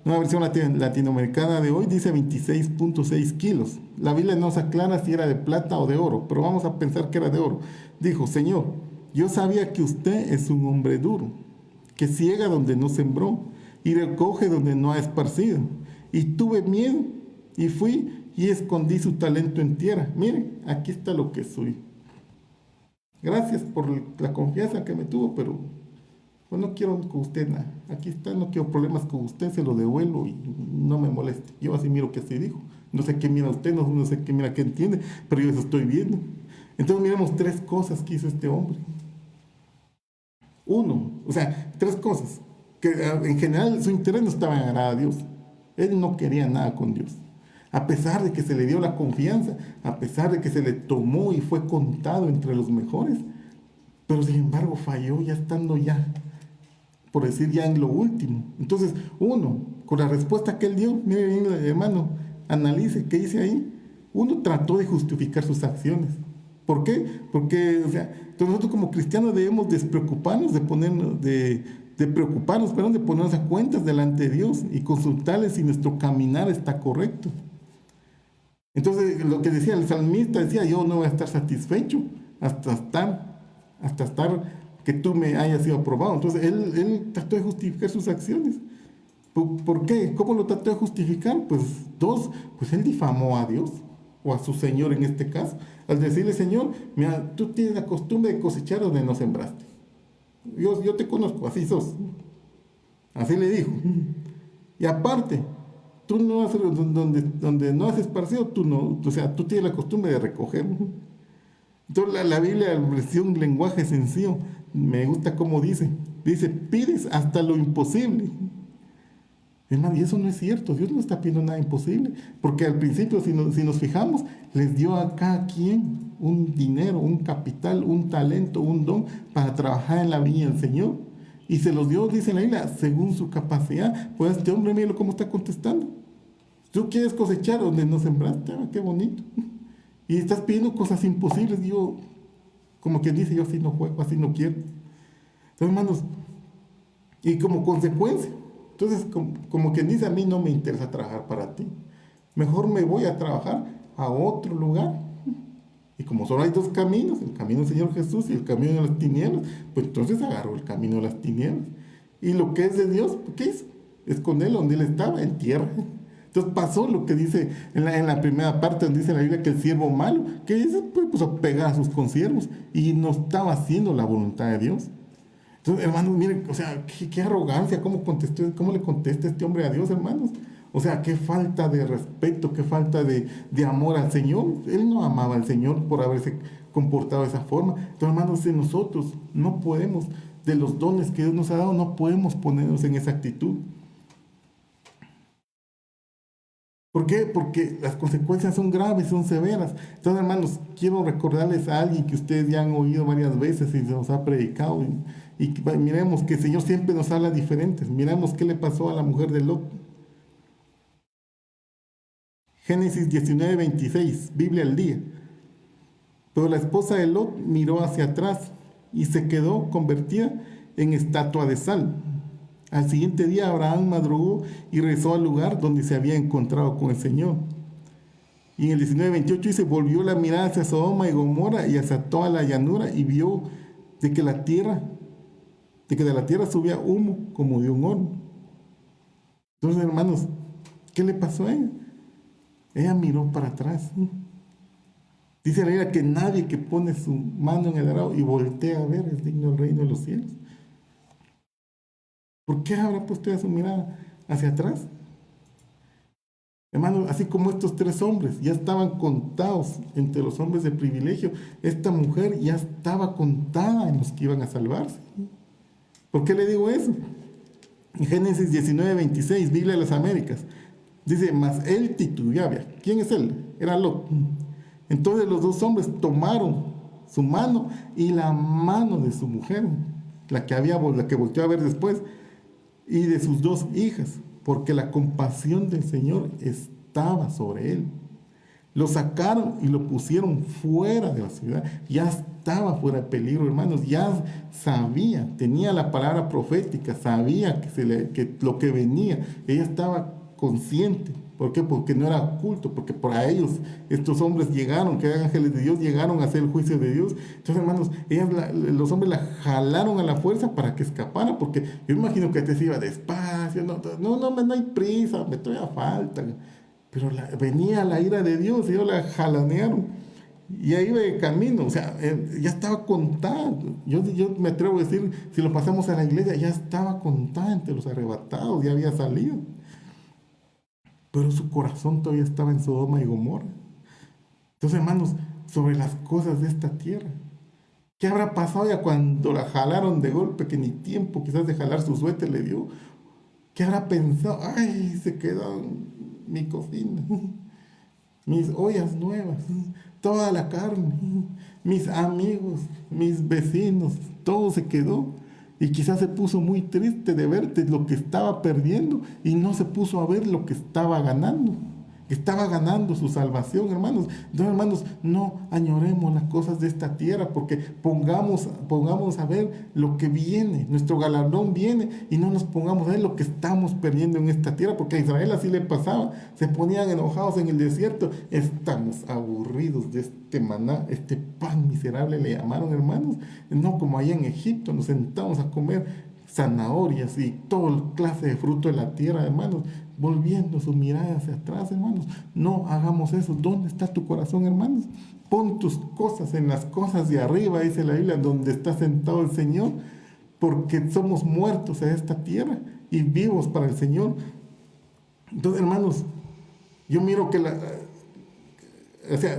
versión latinoamericana de hoy, dice 26.6 kilos. La Biblia no se aclara si era de plata o de oro, pero vamos a pensar que era de oro. Dijo, Señor, yo sabía que usted es un hombre duro, que ciega donde no sembró y recoge donde no ha esparcido. Y tuve miedo y fui y escondí su talento en tierra. Miren, aquí está lo que soy. Gracias por la confianza que me tuvo, pero pues no quiero con usted nada. Aquí está, no quiero problemas con usted, se lo devuelvo y no me moleste. Yo así miro que así dijo. No sé qué mira usted, no sé qué mira, qué entiende, pero yo eso estoy viendo. Entonces miremos 3 cosas que hizo este hombre. 3 cosas. Que en general su interés no estaba en agradar a Dios. Él no quería nada con Dios. A pesar de que se le dio la confianza, a pesar de que se le tomó y fue contado entre los mejores, pero sin embargo falló ya estando ya, por decir ya en lo último. Entonces, con la respuesta que él dio, mire bien, hermano, analice qué dice ahí. Trató de justificar sus acciones. ¿Por qué? Porque, entonces nosotros como cristianos debemos despreocuparnos de ponernos a cuentas delante de Dios y consultarle si nuestro caminar está correcto. Entonces, lo que decía el salmista, decía, yo no voy a estar satisfecho hasta estar que tú me hayas sido aprobado. Entonces, él trató de justificar sus acciones. ¿Por qué? ¿Cómo lo trató de justificar? Pues él difamó a Dios, o a su Señor en este caso, al decirle, Señor, mira, tú tienes la costumbre de cosechar donde no sembraste. Yo te conozco, así sos. Así le dijo. Y aparte, tú no haces donde no has esparcido, tú tienes la costumbre de recoger. Entonces la Biblia, la versión lenguaje sencillo, me gusta cómo dice, pides hasta lo imposible. Hermano, y eso no es cierto, Dios no está pidiendo nada imposible, porque al principio, si nos fijamos, les dio a cada quien un dinero, un capital, un talento, un don para trabajar en la viña del Señor. Y se los dio, dice la Biblia, según su capacidad. Pues este hombre, mire cómo está contestando. Tú quieres cosechar donde no sembraste, qué bonito. Y estás pidiendo cosas imposibles. Yo, como quien dice, yo así no juego, así no quiero. Entonces, hermanos, y como consecuencia, entonces, como quien dice, a mí no me interesa trabajar para ti. Mejor me voy a trabajar a otro lugar. Y como solo hay 2 caminos, el camino del Señor Jesús y el camino de las tinieblas, pues entonces agarró el camino de las tinieblas. Y lo que es de Dios, ¿qué hizo? Esconderlo donde él estaba, en tierra. Entonces pasó lo que dice en la primera parte, donde dice la Biblia que el siervo malo, que dice, pues puso a pegar a sus consiervos y no estaba haciendo la voluntad de Dios. Entonces, hermanos, miren, qué arrogancia, cómo le contesta este hombre a Dios, hermanos. Qué falta de respeto, qué falta de amor al Señor. Él no amaba al Señor por haberse comportado de esa forma. Entonces, hermanos, nosotros no podemos, de los dones que Dios nos ha dado, no podemos ponernos en esa actitud. ¿Por qué? Porque las consecuencias son graves, son severas. Entonces, hermanos, quiero recordarles a alguien que ustedes ya han oído varias veces y se nos ha predicado. Y miremos que el Señor siempre nos habla diferentes. Miremos qué le pasó a la mujer de Lot. Génesis 19:26, Biblia al día. Pero la esposa de Lot miró hacia atrás y se quedó convertida en estatua de sal. Al siguiente día Abraham madrugó y regresó al lugar donde se había encontrado con el Señor. Y en el 19:28 dice, volvió la mirada hacia Sodoma y Gomorra y hacia toda la llanura y vio de que de la tierra subía humo como de un horno. Entonces, hermanos, ¿qué le pasó a ella? Ella miró para atrás. Dice la Biblia que nadie que pone su mano en el arado y voltea a ver es digno del reino de los cielos. ¿Por qué habrá puesto ella su mirada hacia atrás? Hermanos, así como estos 3 hombres ya estaban contados entre los hombres de privilegio, esta mujer ya estaba contada en los que iban a salvarse. ¿Por qué le digo eso? En Génesis 19:26, Biblia de las Américas, dice, mas él titubeaba. ¿Quién es él? Era Lot. Entonces los 2 hombres tomaron su mano y la mano de su mujer, la que volteó a ver después, y de sus 2 hijas, porque la compasión del Señor estaba sobre él. Lo sacaron y lo pusieron fuera de la ciudad. Ya estaba fuera de peligro, hermanos. Ya sabía, tenía la palabra profética, sabía que lo que venía. Ella estaba consciente. ¿Por qué? Porque no era oculto, porque para ellos estos hombres llegaron, que eran ángeles de Dios, llegaron a hacer el juicio de Dios. Entonces, hermanos, los hombres la jalaron a la fuerza para que escapara, porque yo imagino que se iba despacio, no hay prisa, me todavía falta. Pero venía la ira de Dios y ellos la jalanearon. Y ahí iba de camino, o sea, ya estaba contada. Yo me atrevo a decir, si lo pasamos a la iglesia, ya estaba contada entre los arrebatados, ya había salido. Pero su corazón todavía estaba en Sodoma y Gomorra. Entonces, hermanos, sobre las cosas de esta tierra, ¿qué habrá pasado ya cuando la jalaron de golpe, que ni tiempo quizás de jalar su suéter le dio? ¿Qué habrá pensado? Ay, se quedó en mi cocina, mis ollas nuevas, toda la carne, mis amigos, mis vecinos, todo se quedó. Y quizás se puso muy triste de ver lo que estaba perdiendo y no se puso a ver lo que estaba ganando. Estaba ganando su salvación, hermanos. Entonces, hermanos, no añoremos las cosas de esta tierra, porque pongamos a ver lo que viene. Nuestro galardón viene, y no nos pongamos a ver lo que estamos perdiendo en esta tierra, porque a Israel así le pasaba. Se ponían enojados en el desierto. Estamos aburridos de este maná, este pan miserable le llamaron, hermanos. No como allá en Egipto, nos sentamos a comer zanahorias y toda clase de fruto de la tierra, hermanos, volviendo su mirada hacia atrás, hermanos. No hagamos eso. ¿Dónde está tu corazón, hermanos? Pon tus cosas en las cosas de arriba, dice la Biblia, donde está sentado el Señor, porque somos muertos a esta tierra y vivos para el Señor. Entonces, hermanos, yo miro que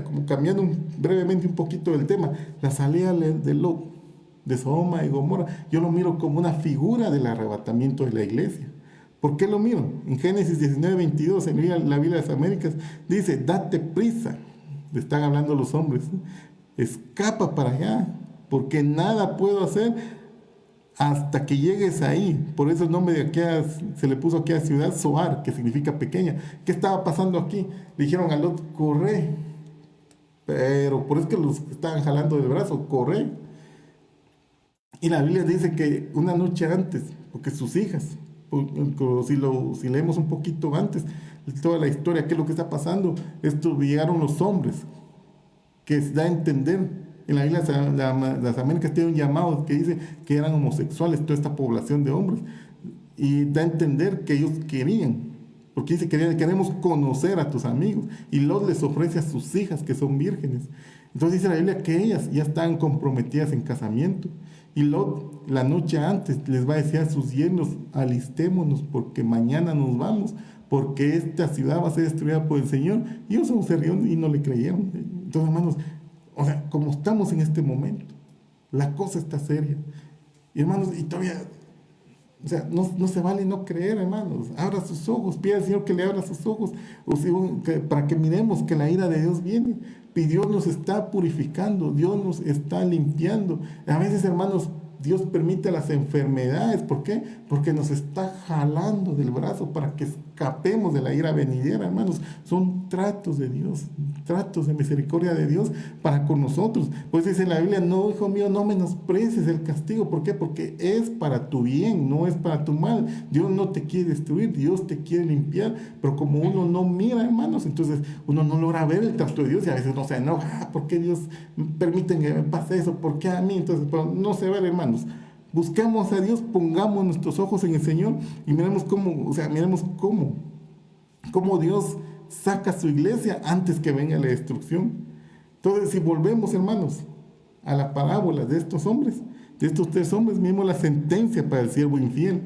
como cambiando brevemente un poquito del tema, la salida de Lot, de Sodoma y Gomorra, yo lo miro como una figura del arrebatamiento de la iglesia. ¿Por qué lo miro? En Génesis 19:22, en la Biblia de las Américas, dice, date prisa, le están hablando los hombres, escapa para allá, porque nada puedo hacer hasta que llegues ahí. Por eso el nombre de aquí se le puso aquí a ciudad Zoar, que significa pequeña. ¿Qué estaba pasando aquí? Le dijeron a Lot, corre, pero por eso que los estaban jalando del brazo, corre. Y la Biblia dice que una noche antes, porque sus hijas, si leemos un poquito antes, toda la historia, qué es lo que está pasando, llegaron los hombres, que da a entender, en la Biblia las Américas tienen un llamado que dice que eran homosexuales, toda esta población de hombres, y da a entender que ellos querían, porque dice, queremos conocer a tus amigos, y Lot les ofrece a sus hijas que son vírgenes. Entonces dice la Biblia que ellas ya están comprometidas en casamiento. Y Lot, la noche antes, les va a decir a sus yernos, alistémonos porque mañana nos vamos, porque esta ciudad va a ser destruida por el Señor. Y ellos se rieron y no le creyeron. Entonces, hermanos, o sea, como estamos en este momento, la cosa está seria. Y hermanos, y todavía, o sea, no se vale no creer, hermanos. Abra sus ojos, pida al Señor que le abra sus ojos, para que miremos que la ira de Dios viene. Y Dios nos está purificando, Dios nos está limpiando. A veces, hermanos, Dios permite las enfermedades. ¿Por qué? Porque nos está jalando del brazo para que escapemos de la ira venidera, hermanos. Son tratos de Dios, tratos de misericordia de Dios para con nosotros. Pues dice la Biblia, no, hijo mío, no menosprecies el castigo. ¿Por qué? Porque es para tu bien, no es para tu mal. Dios no te quiere destruir, Dios te quiere limpiar. Pero como uno no mira, hermanos, entonces uno no logra ver el trato de Dios y a veces uno se enoja. ¿Por qué Dios permite que me pase eso? ¿Por qué a mí? Entonces, pero no se ve, hermanos. Busquemos a Dios, pongamos nuestros ojos en el Señor y miremos cómo Dios saca a su iglesia antes que venga la destrucción. Entonces, si volvemos, hermanos, a la parábola de estos hombres, de estos 3 hombres, miremos la sentencia para el siervo infiel.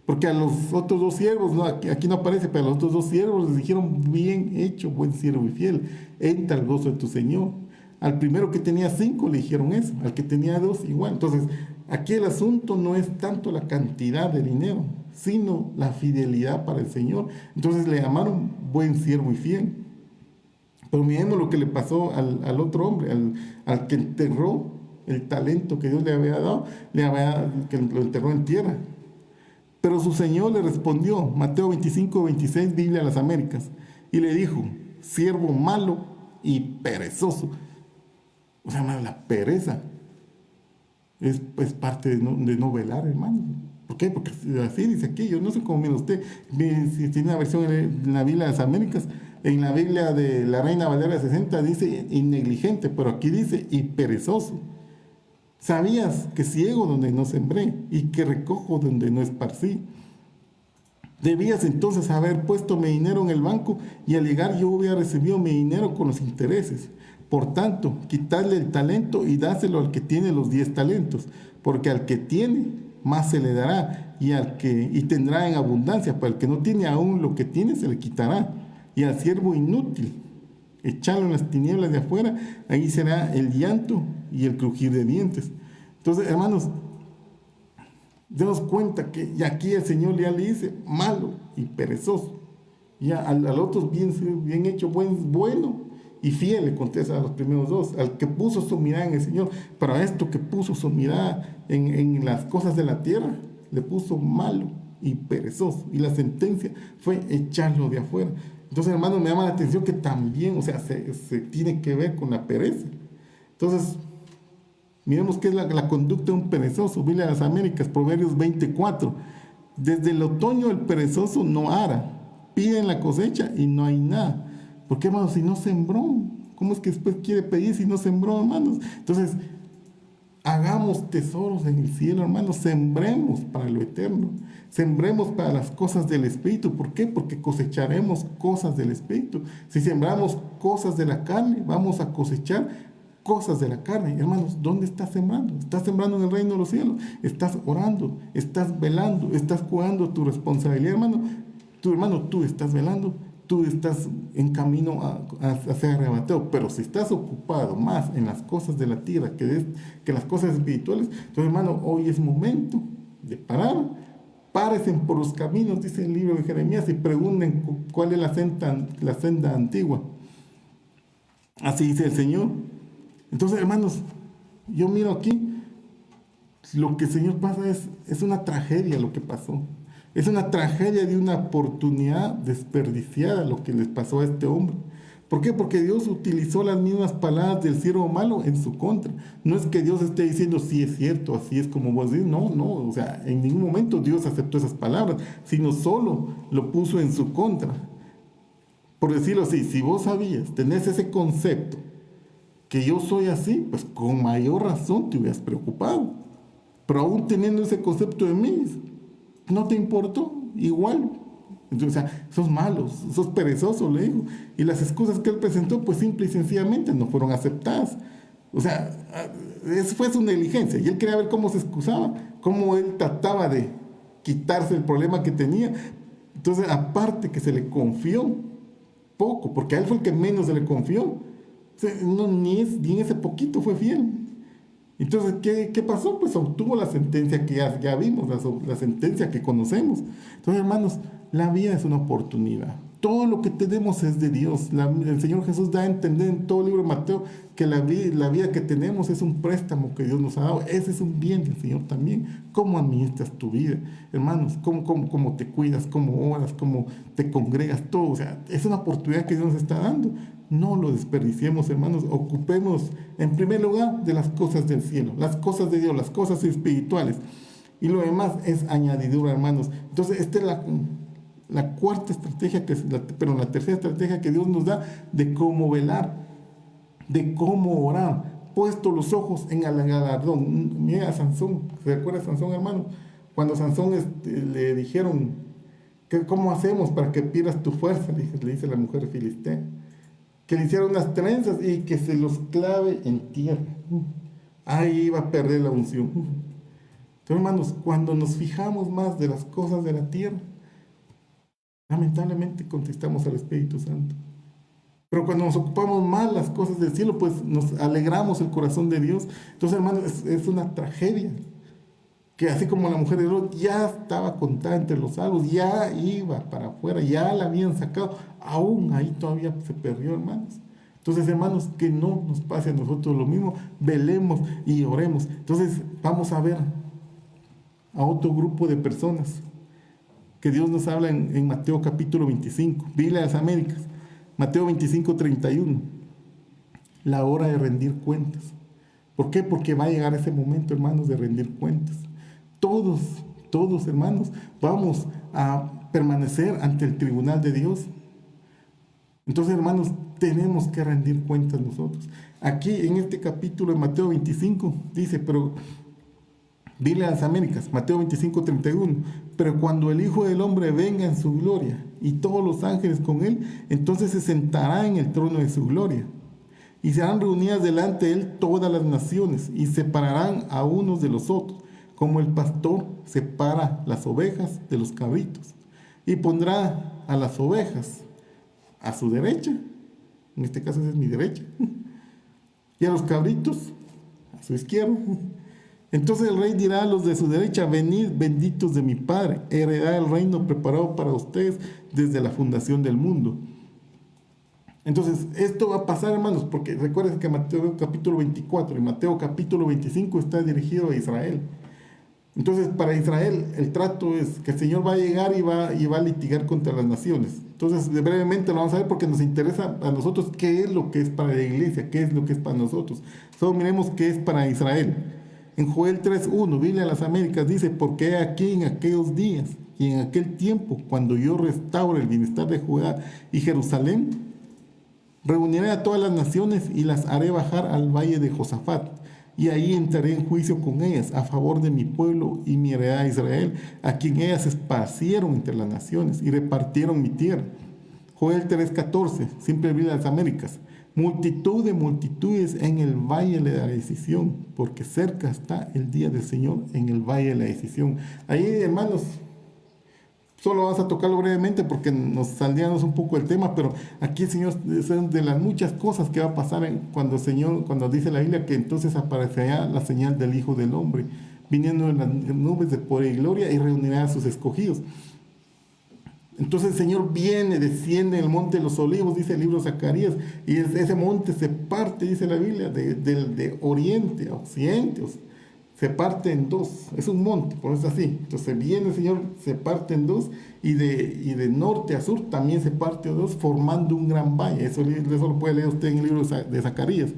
Porque a los otros 2 siervos, no, aquí no aparece, pero a los otros 2 siervos les dijeron, bien hecho, buen siervo y fiel, entra al gozo de tu Señor. Al primero que tenía 5 le dijeron eso, al que tenía 2 igual. Entonces, aquí el asunto no es tanto la cantidad de dinero, sino la fidelidad para el Señor. Entonces le llamaron buen siervo y fiel. Pero miremos lo que le pasó al otro hombre, al que enterró el talento que Dios le había dado, que lo enterró en tierra. Pero su Señor le respondió, Mateo 25:26, Biblia de las Américas, y le dijo, siervo malo y perezoso. O sea, hermano, la pereza es parte de no velar, hermano. ¿Por qué? Porque así dice aquí, yo no sé cómo mira usted, si tiene una versión en la Biblia de las Américas, en la Biblia de la Reina Valera 60 dice innegligente, pero aquí dice y perezoso. ¿Sabías que ciego donde no sembré y que recojo donde no esparcí? Debías entonces haber puesto mi dinero en el banco y al llegar yo hubiera recibido mi dinero con los intereses. Por tanto, quitadle el talento y dáselo al que tiene los 10 talentos, porque al que tiene, más se le dará y tendrá en abundancia, pero al que no tiene aún lo que tiene, se le quitará. Y al siervo inútil, echarlo en las tinieblas de afuera, ahí será el llanto y el crujir de dientes. Entonces, hermanos, demos cuenta que y aquí el Señor ya le dice malo y perezoso. Ya al otro bien hecho, bueno y fiel, le contesta a los primeros 2, al que puso su mirada en el Señor. Pero a esto que puso su mirada en las cosas de la tierra, le puso malo y perezoso. Y la sentencia fue echarlo de afuera. Entonces, hermanos, me llama la atención que también, o sea, se tiene que ver con la pereza. Entonces, miremos qué es la conducta de un perezoso. Biblia de las Américas, Proverbios 24. Desde el otoño el perezoso no ara, pide en la cosecha y no hay nada. ¿Por qué, hermanos? Si no sembró, ¿cómo es que después quiere pedir si no sembró, hermanos? Entonces, hagamos tesoros en el cielo, hermanos. Sembremos para lo eterno. Sembremos para las cosas del Espíritu. ¿Por qué? Porque cosecharemos cosas del Espíritu. Si sembramos cosas de la carne, vamos a cosechar cosas de la carne. Hermanos, ¿dónde estás sembrando? ¿Estás sembrando en el reino de los cielos? ¿Estás orando? ¿Estás velando? ¿Estás cuidando tu responsabilidad, hermano? Tú estás velando. Tú estás en camino a ser arrebatado. Pero si estás ocupado más en las cosas de la tierra que las cosas espirituales, entonces, hermano, hoy es momento de parar. Párese por los caminos, dice el libro de Jeremías, y pregunten cuál es la senda antigua. Así dice el Señor. Entonces, hermanos, yo miro aquí, lo que el Señor pasa es una tragedia lo que pasó. Es una tragedia de una oportunidad desperdiciada lo que les pasó a este hombre. ¿Por qué? Porque Dios utilizó las mismas palabras del siervo malo en su contra. No es que Dios esté diciendo, sí es cierto, así es como vos decís. No, o sea, en ningún momento Dios aceptó esas palabras, sino solo lo puso en su contra. Por decirlo así, si vos sabías, tenés ese concepto, que yo soy así, pues con mayor razón te hubieras preocupado. Pero aún teniendo ese concepto de mí, no te importó, igual. Entonces, o sea, sos malo, sos perezoso, le digo. Y las excusas que él presentó, pues simple y sencillamente no fueron aceptadas. O sea, fue su negligencia. Y él quería ver cómo se excusaba, cómo él trataba de quitarse el problema que tenía. Entonces, aparte que se le confió poco, porque a él fue el que menos se le confió. O sea, ni en ese poquito fue fiel. Entonces, ¿qué pasó? Pues obtuvo la sentencia que ya vimos, la sentencia que conocemos. Entonces, hermanos, la vida es una oportunidad. Todo lo que tenemos es de Dios. El Señor Jesús da a entender en todo el libro de Mateo que la vida que tenemos es un préstamo que Dios nos ha dado. Ese es un bien del Señor también. ¿Cómo administras tu vida? Hermanos, ¿cómo te cuidas? ¿Cómo oras? ¿Cómo te congregas? Todo. O sea, es una oportunidad que Dios nos está dando. No lo desperdiciemos, hermanos. Ocupemos en primer lugar de las cosas del cielo, las cosas de Dios, las cosas espirituales. Y lo demás es añadidura, hermanos. Entonces, esta es la cuarta estrategia, la tercera estrategia que Dios nos da de cómo velar, de cómo orar, puesto los ojos en el galardón. Mira a Sansón, ¿se recuerda a Sansón, hermano? Cuando a Sansón le dijeron, ¿cómo hacemos para que pierdas tu fuerza? Le dice la mujer filistea. Que le hicieron unas trenzas y que se los clave en tierra. Ahí iba a perder la unción. Entonces, hermanos, cuando nos fijamos más de las cosas de la tierra, lamentablemente contestamos al Espíritu Santo. Pero cuando nos ocupamos más las cosas del cielo, pues nos alegramos el corazón de Dios. Entonces, hermanos, es una tragedia. Que así como la mujer de Lot ya estaba contada entre los salvos, ya iba para afuera, ya la habían sacado, aún ahí todavía se perdió, hermanos. Entonces, hermanos, que no nos pase a nosotros lo mismo, velemos y oremos. Entonces, vamos a ver a otro grupo de personas que Dios nos habla en Mateo capítulo 25, Biblia de las Américas, Mateo 25, 31, la hora de rendir cuentas. ¿Por qué? Porque va a llegar ese momento, hermanos, de rendir cuentas. Todos, hermanos, vamos a permanecer ante el tribunal de Dios. Entonces, hermanos, tenemos que rendir cuentas nosotros. Aquí en este capítulo de Mateo 25 dice, pero Biblia de las Américas, Mateo 25, 31, pero cuando el Hijo del Hombre venga en su gloria y todos los ángeles con él, entonces se sentará en el trono de su gloria. Y serán reunidas delante de él todas las naciones y separarán a unos de los otros, como el pastor separa las ovejas de los cabritos. Y pondrá a las ovejas a su derecha, en este caso esa es mi derecha, y a los cabritos a su izquierda. Entonces el rey dirá a los de su derecha, venid benditos de mi Padre, heredad el reino preparado para ustedes desde la fundación del mundo. Entonces esto va a pasar, hermanos, porque recuerden que Mateo capítulo 24 y Mateo capítulo 25 está dirigido a Israel. Entonces para Israel el trato es que el Señor va a llegar y va a litigar contra las naciones. Entonces brevemente lo vamos a ver porque nos interesa a nosotros qué es lo que es para la iglesia, qué es lo que es para nosotros. Solo miremos qué es para Israel. En Joel 3:1, Biblia de las Américas dice, porque aquí en aquellos días y en aquel tiempo, cuando yo restaure el bienestar de Judá y Jerusalén, reuniré a todas las naciones y las haré bajar al valle de Josafat, y ahí entraré en juicio con ellas a favor de mi pueblo y mi heredad Israel, a quien ellas esparcieron entre las naciones y repartieron mi tierra. Joel 3:14, siempre Biblia de las Américas. Multitud de multitudes en el valle de la decisión, porque cerca está el día del Señor en el valle de la decisión. Ahí, hermanos, solo vamos a tocarlo brevemente porque nos saldríamos un poco del tema, pero aquí el Señor es de las muchas cosas que va a pasar cuando dice la Biblia que entonces aparecerá la señal del Hijo del Hombre, viniendo en las nubes de poder y gloria y reunirá a sus escogidos. Entonces el Señor viene, desciende en el monte de los olivos, dice el libro de Zacarías, y ese monte se parte, dice la Biblia, de oriente a occidente, se parte en dos, es un monte, por eso es así. Entonces viene el Señor, se parte en dos, y de norte a sur también se parte en dos, formando un gran valle. Eso lo puede leer usted en el libro de Zacarías.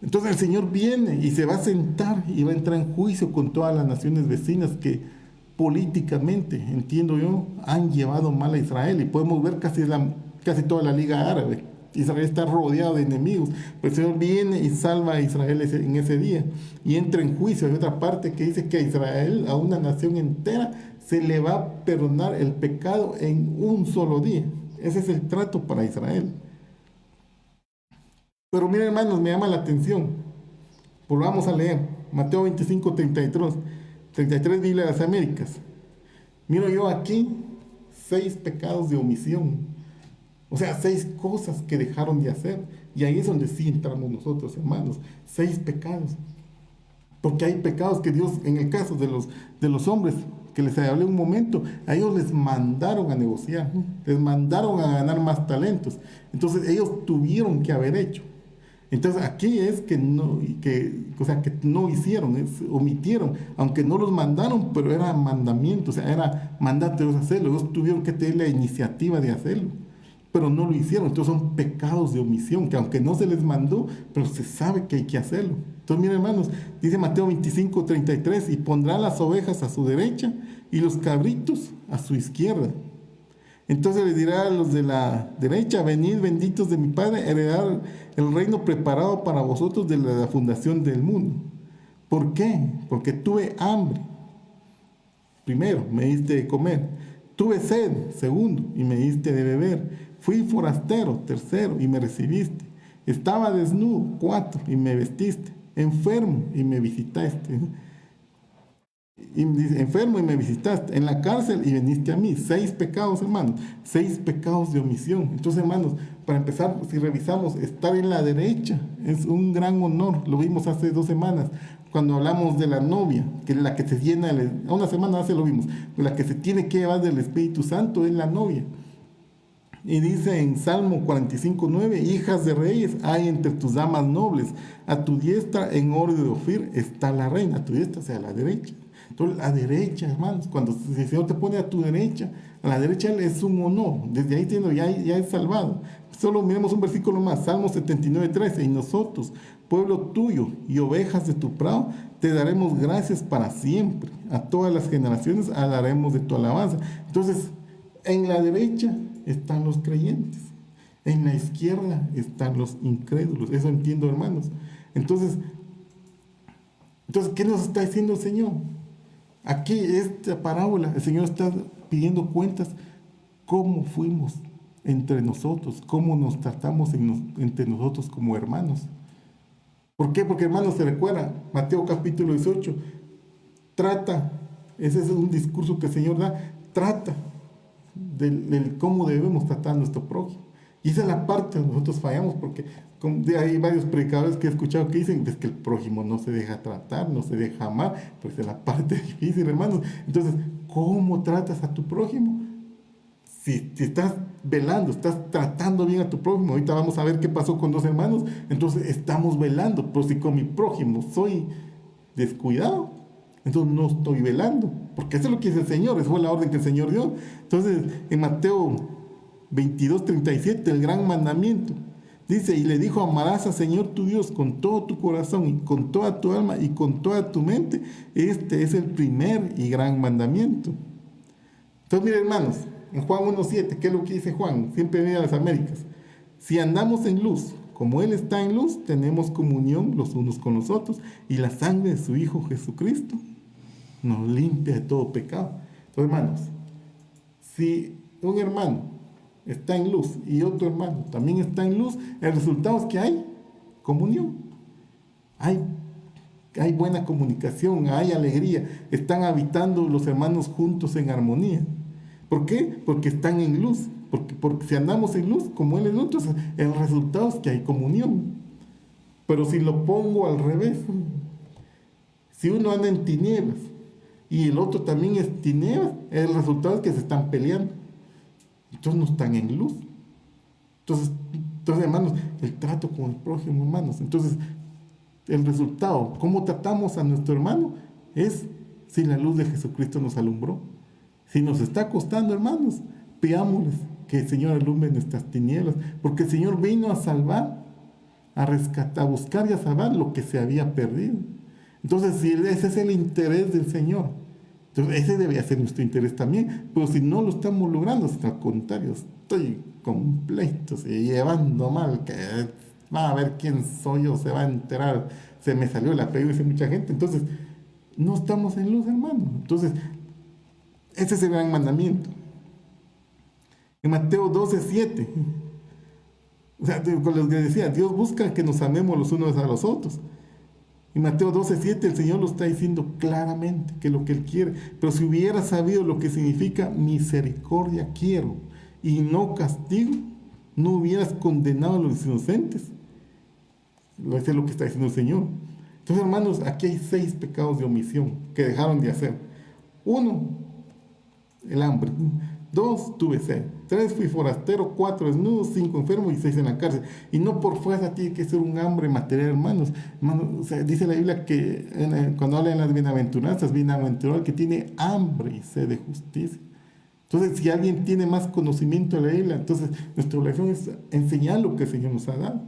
Entonces el Señor viene y se va a sentar y va a entrar en juicio con todas las naciones vecinas que políticamente, entiendo yo, han llevado mal a Israel, y podemos ver casi toda la Liga Árabe. Israel está rodeado de enemigos, pero el Señor viene y salva a Israel en ese día y entra en juicio. Hay otra parte que dice que a Israel, a una nación entera, se le va a perdonar el pecado en un solo día. Ese es el trato para Israel. Pero miren, hermanos, me llama la atención. Volvamos a leer Mateo 25, 33, Biblia de las Américas. Miro yo aquí 6 pecados de omisión. O sea, 6 cosas que dejaron de hacer. Y ahí es donde sí entramos nosotros, hermanos. 6 pecados. Porque hay pecados que Dios, en el caso de los hombres, que les hablé un momento, a ellos les mandaron a negociar, les mandaron a ganar más talentos. Entonces ellos tuvieron que haber hecho. Entonces aquí es que no hicieron, omitieron, aunque no los mandaron, pero era mandamiento, o sea, era mandato de hacerlo. Ellos tuvieron que tener la iniciativa de hacerlo, pero no lo hicieron. Entonces son pecados de omisión, que aunque no se les mandó, pero se sabe que hay que hacerlo. Entonces miren, hermanos, dice Mateo 25, 33, y pondrá las ovejas a su derecha y los cabritos a su izquierda. Entonces le dirá a los de la derecha, venid benditos de mi Padre, heredar el reino preparado para vosotros desde la fundación del mundo. ¿Por qué? Porque tuve hambre. Primero, me diste de comer. Tuve sed. Segundo, y me diste de beber. Fui forastero. Tercero, y me recibiste. Estaba desnudo. 4, y me vestiste. Enfermo, y me visitaste. Y dice, enfermo y me visitaste, en la cárcel y viniste a mí. 6 pecados, hermanos, 6 pecados de omisión. Entonces, hermanos, para empezar, si revisamos, estar en la derecha es un gran honor. Lo vimos hace 2 semanas, cuando hablamos de la novia, que es la que se llena, una semana hace lo vimos, la que se tiene que llevar del Espíritu Santo es la novia. Y dice en Salmo 45:9, hijas de reyes hay entre tus damas nobles, a tu diestra en oro de Ofir está la reina, a tu diestra, o sea, a la derecha. Entonces, la derecha, hermanos, cuando el Señor te pone a tu derecha, a la derecha es un honor, desde ahí ya es salvado. Solo miremos un versículo más, Salmo 79:13, y nosotros, pueblo tuyo y ovejas de tu prado, te daremos gracias para siempre, a todas las generaciones hablaremos de tu alabanza. Entonces, en la derecha están los creyentes, en la izquierda están los incrédulos. Eso entiendo, hermanos. Entonces, ¿qué nos está diciendo el Señor? Aquí, esta parábola, el Señor está pidiendo cuentas cómo fuimos entre nosotros, cómo nos tratamos entre nosotros como hermanos. ¿Por qué? Porque, hermanos, se recuerda, Mateo capítulo 18, trata, ese es un discurso que el Señor da, trata del cómo debemos tratar a nuestro prójimo. Y esa es la parte donde nosotros fallamos, porque hay varios predicadores que he escuchado que dicen que el prójimo no se deja tratar, no se deja amar, pues es la parte difícil, hermanos. Entonces, ¿cómo tratas a tu prójimo? Si estás velando, estás tratando bien a tu prójimo, ahorita vamos a ver qué pasó con 2 hermanos, entonces estamos velando, pero si con mi prójimo soy descuidado, entonces no estoy velando, porque eso es lo que dice el Señor, esa fue la orden que el Señor dio. Entonces, en Mateo 22:37, el gran mandamiento, dice, y le dijo, amarás al Señor tu Dios con todo tu corazón y con toda tu alma y con toda tu mente. Este es el primer y gran mandamiento. Entonces, miren, hermanos, en Juan 1:7, ¿qué es lo que dice Juan? Siempre viene a las Américas. Si andamos en luz, como Él está en luz, tenemos comunión los unos con los otros, y la sangre de su Hijo Jesucristo nos limpia de todo pecado. Entonces, hermanos, si un hermano está en luz y otro hermano también está en luz, el resultado es que hay comunión, hay buena comunicación, hay alegría, están habitando los hermanos juntos en armonía. ¿Por qué? Porque están en luz, porque si andamos en luz como Él es nosotros, el resultado es que hay comunión. Pero si lo pongo al revés, si uno anda en tinieblas y el otro también es tinieblas, el resultado es que se están peleando. Entonces no están en luz. Entonces, hermanos, el trato con el prójimo, hermanos. Entonces, el resultado, cómo tratamos a nuestro hermano, es si la luz de Jesucristo nos alumbró. Si nos está costando, hermanos, pidámosles que el Señor alumbre nuestras tinieblas, porque el Señor vino a salvar, a rescatar, a buscar y a salvar lo que se había perdido. Entonces, si ese es el interés del Señor, entonces ese debe ser nuestro interés también. Pero si no lo estamos logrando, al contrario, estoy completo y llevando mal, que va a ver quién soy yo, se va a enterar, se me salió el apellido, dice mucha gente. Entonces, no estamos en luz, hermano. Entonces, ese es el gran mandamiento. En Mateo 12:7, o sea, con lo que decía, Dios busca que nos amemos los unos a los otros. En Mateo 12:7 el Señor lo está diciendo claramente, que es lo que Él quiere. Pero si hubiera sabido lo que significa misericordia quiero y no castigo, no hubieras condenado a los inocentes. Eso es lo que está diciendo el Señor. Entonces, hermanos, aquí hay 6 pecados de omisión que dejaron de hacer. 1, el hambre. 2, tuve sed. 3, fui forastero. 4, desnudo. 5, enfermo. Y 6, en la cárcel. Y no por fuerza tiene que ser un hambre material, hermanos. O sea, dice la Biblia que cuando habla en las bienaventuranzas, bienaventurado el que tiene hambre y sed de justicia. Entonces, si alguien tiene más conocimiento de la Biblia, entonces nuestra obligación es enseñar lo que el Señor nos ha dado.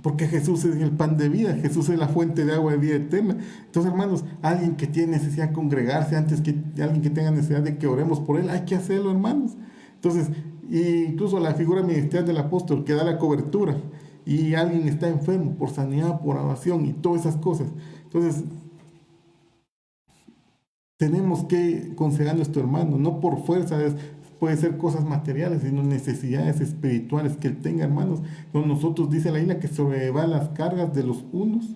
Porque Jesús es el pan de vida, Jesús es la fuente de agua de vida eterna. Entonces, hermanos, alguien que tiene necesidad de congregarse, antes que alguien que tenga necesidad de que oremos por él, hay que hacerlo, hermanos. Entonces, incluso la figura ministerial del apóstol que da la cobertura, y alguien está enfermo por sanidad, por oración y todas esas cosas. Entonces, tenemos que aconsejar a nuestro hermano, no por fuerza, puede ser cosas materiales, sino necesidades espirituales que él tenga, hermanos. Nosotros, dice la Biblia, que sobrellevar las cargas de los unos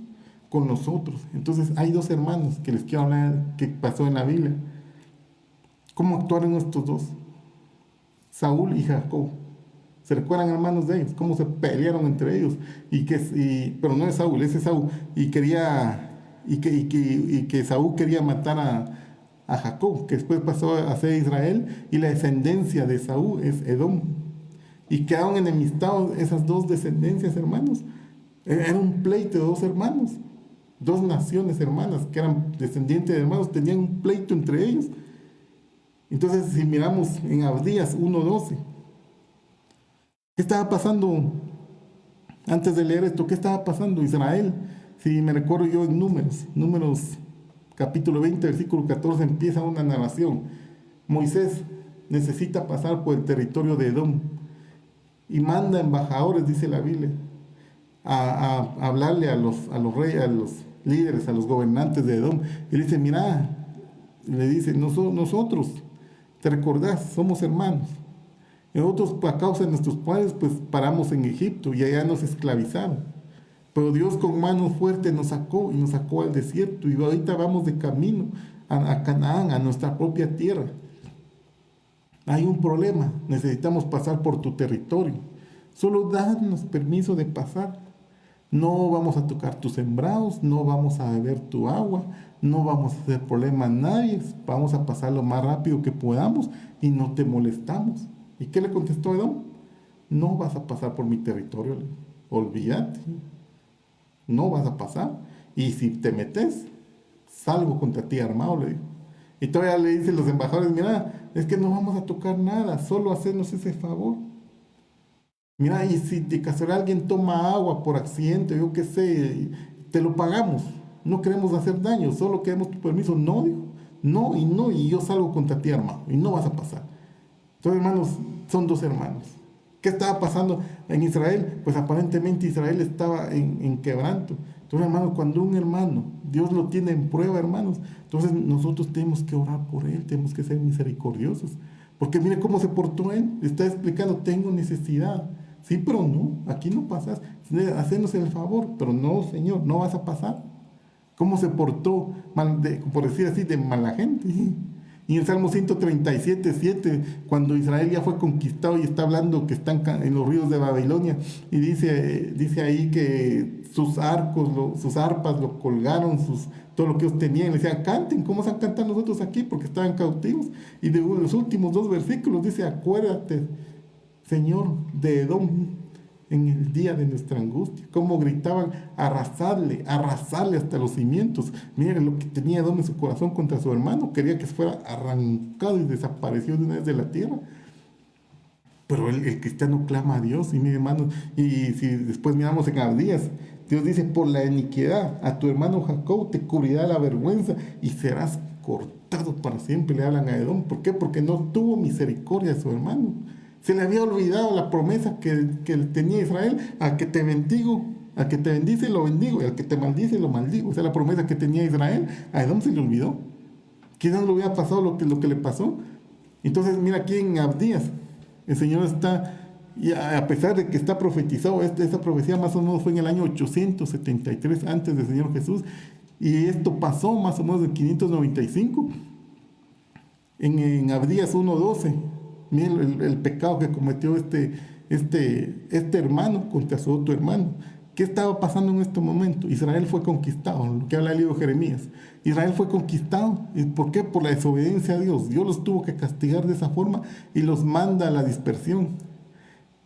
con nosotros. Entonces hay dos hermanos que les quiero hablar que pasó en la Biblia. ¿Cómo actuaron estos dos? Saúl y Jacob. ¿Se recuerdan, hermanos, de ellos? Cómo se pelearon entre ellos. Pero no es Saúl, ese es Saúl. Y que Saúl quería matar a Jacob, que después pasó a ser Israel, y la descendencia de Saúl es Edom. Y quedaron enemistados esas dos descendencias, hermanos. Era un pleito de dos hermanos, dos naciones hermanas, que eran descendientes de hermanos, tenían un pleito entre ellos. Entonces, si miramos en Abdías 1:12, ¿qué estaba pasando? Antes de leer esto, ¿qué estaba pasando? Israel, si me recuerdo yo en Números capítulo 20, versículo 14, empieza una narración. Moisés necesita pasar por el territorio de Edom y manda embajadores, dice la Biblia, a hablarle a los reyes, a los líderes, a los gobernantes de Edom. Y le dice, mira, le dice, nosotros, ¿te recordás? Somos hermanos. Y nosotros, a causa de nuestros padres, pues paramos en Egipto y allá nos esclavizaron. Pero Dios con mano fuerte nos sacó y nos sacó al desierto. Y ahorita vamos de camino a Canaán, a nuestra propia tierra. Hay un problema, necesitamos pasar por tu territorio. Solo danos permiso de pasar. No vamos a tocar tus sembrados, no vamos a beber tu agua, no vamos a hacer problema a nadie, vamos a pasar lo más rápido que podamos y no te molestamos. ¿Y qué le contestó Edom? No vas a pasar por mi territorio, olvídate, no vas a pasar. Y si te metes, salgo contra ti armado, le dijo. Y todavía le dicen los embajadores, mira, es que no vamos a tocar nada, solo hacernos ese favor. Mira, y si de casualidad alguien toma agua por accidente, yo qué sé, te lo pagamos. No queremos hacer daño, solo queremos tu permiso. No, dijo, no, y yo salgo contra ti armado, y no vas a pasar. Entonces, hermanos, son dos hermanos. ¿Qué estaba pasando en Israel? Pues aparentemente Israel estaba en quebranto. Entonces, hermanos, cuando un hermano, Dios lo tiene en prueba, hermanos, entonces nosotros tenemos que orar por él, tenemos que ser misericordiosos. Porque mire cómo se portó él, está explicando, tengo necesidad. Sí, pero no, aquí no pasas, hacernos el favor, pero no, Señor, no vas a pasar. ¿Cómo se portó, por decir así, de mala gente? Y en Salmo 137:7, cuando Israel ya fue conquistado y está hablando que están en los ríos de Babilonia, y dice ahí que sus arcos, sus arpas lo colgaron, todo lo que ellos tenían, y le decían, canten, ¿cómo se han cantado nosotros aquí? Porque estaban cautivos. Y de los últimos 2 versículos dice, acuérdate, Señor, de Edom, en el día de nuestra angustia, cómo gritaban, arrasarle hasta los cimientos. Miren lo que tenía Edom en su corazón contra su hermano, quería que fuera arrancado y desapareció de una vez de la tierra. Pero el cristiano clama a Dios, y mi hermano, y si después miramos en Abdías, Dios dice, por la iniquidad a tu hermano Jacob te cubrirá la vergüenza y serás cortado para siempre, le hablan a Edom. ¿Por qué? Porque no tuvo misericordia de su hermano. Se le había olvidado la promesa que tenía Israel, al que te bendigo, al que te bendice lo bendigo, y al que te maldice lo maldigo. O sea, la promesa que tenía Israel, a Edom se le olvidó. Quizás no le hubiera pasado lo que le pasó. Entonces, mira aquí en Abdías, el Señor está, y a pesar de que está profetizado, esta profecía más o menos fue en el año 873 antes del Señor Jesús, y esto pasó más o menos en 595, en Abdías 1:12. Miren el pecado que cometió este hermano contra su otro hermano. ¿Qué estaba pasando en este momento? Israel fue conquistado, lo que habla el libro de Jeremías. Israel fue conquistado. ¿Y por qué? Por la desobediencia a Dios. Dios los tuvo que castigar de esa forma y los manda a la dispersión.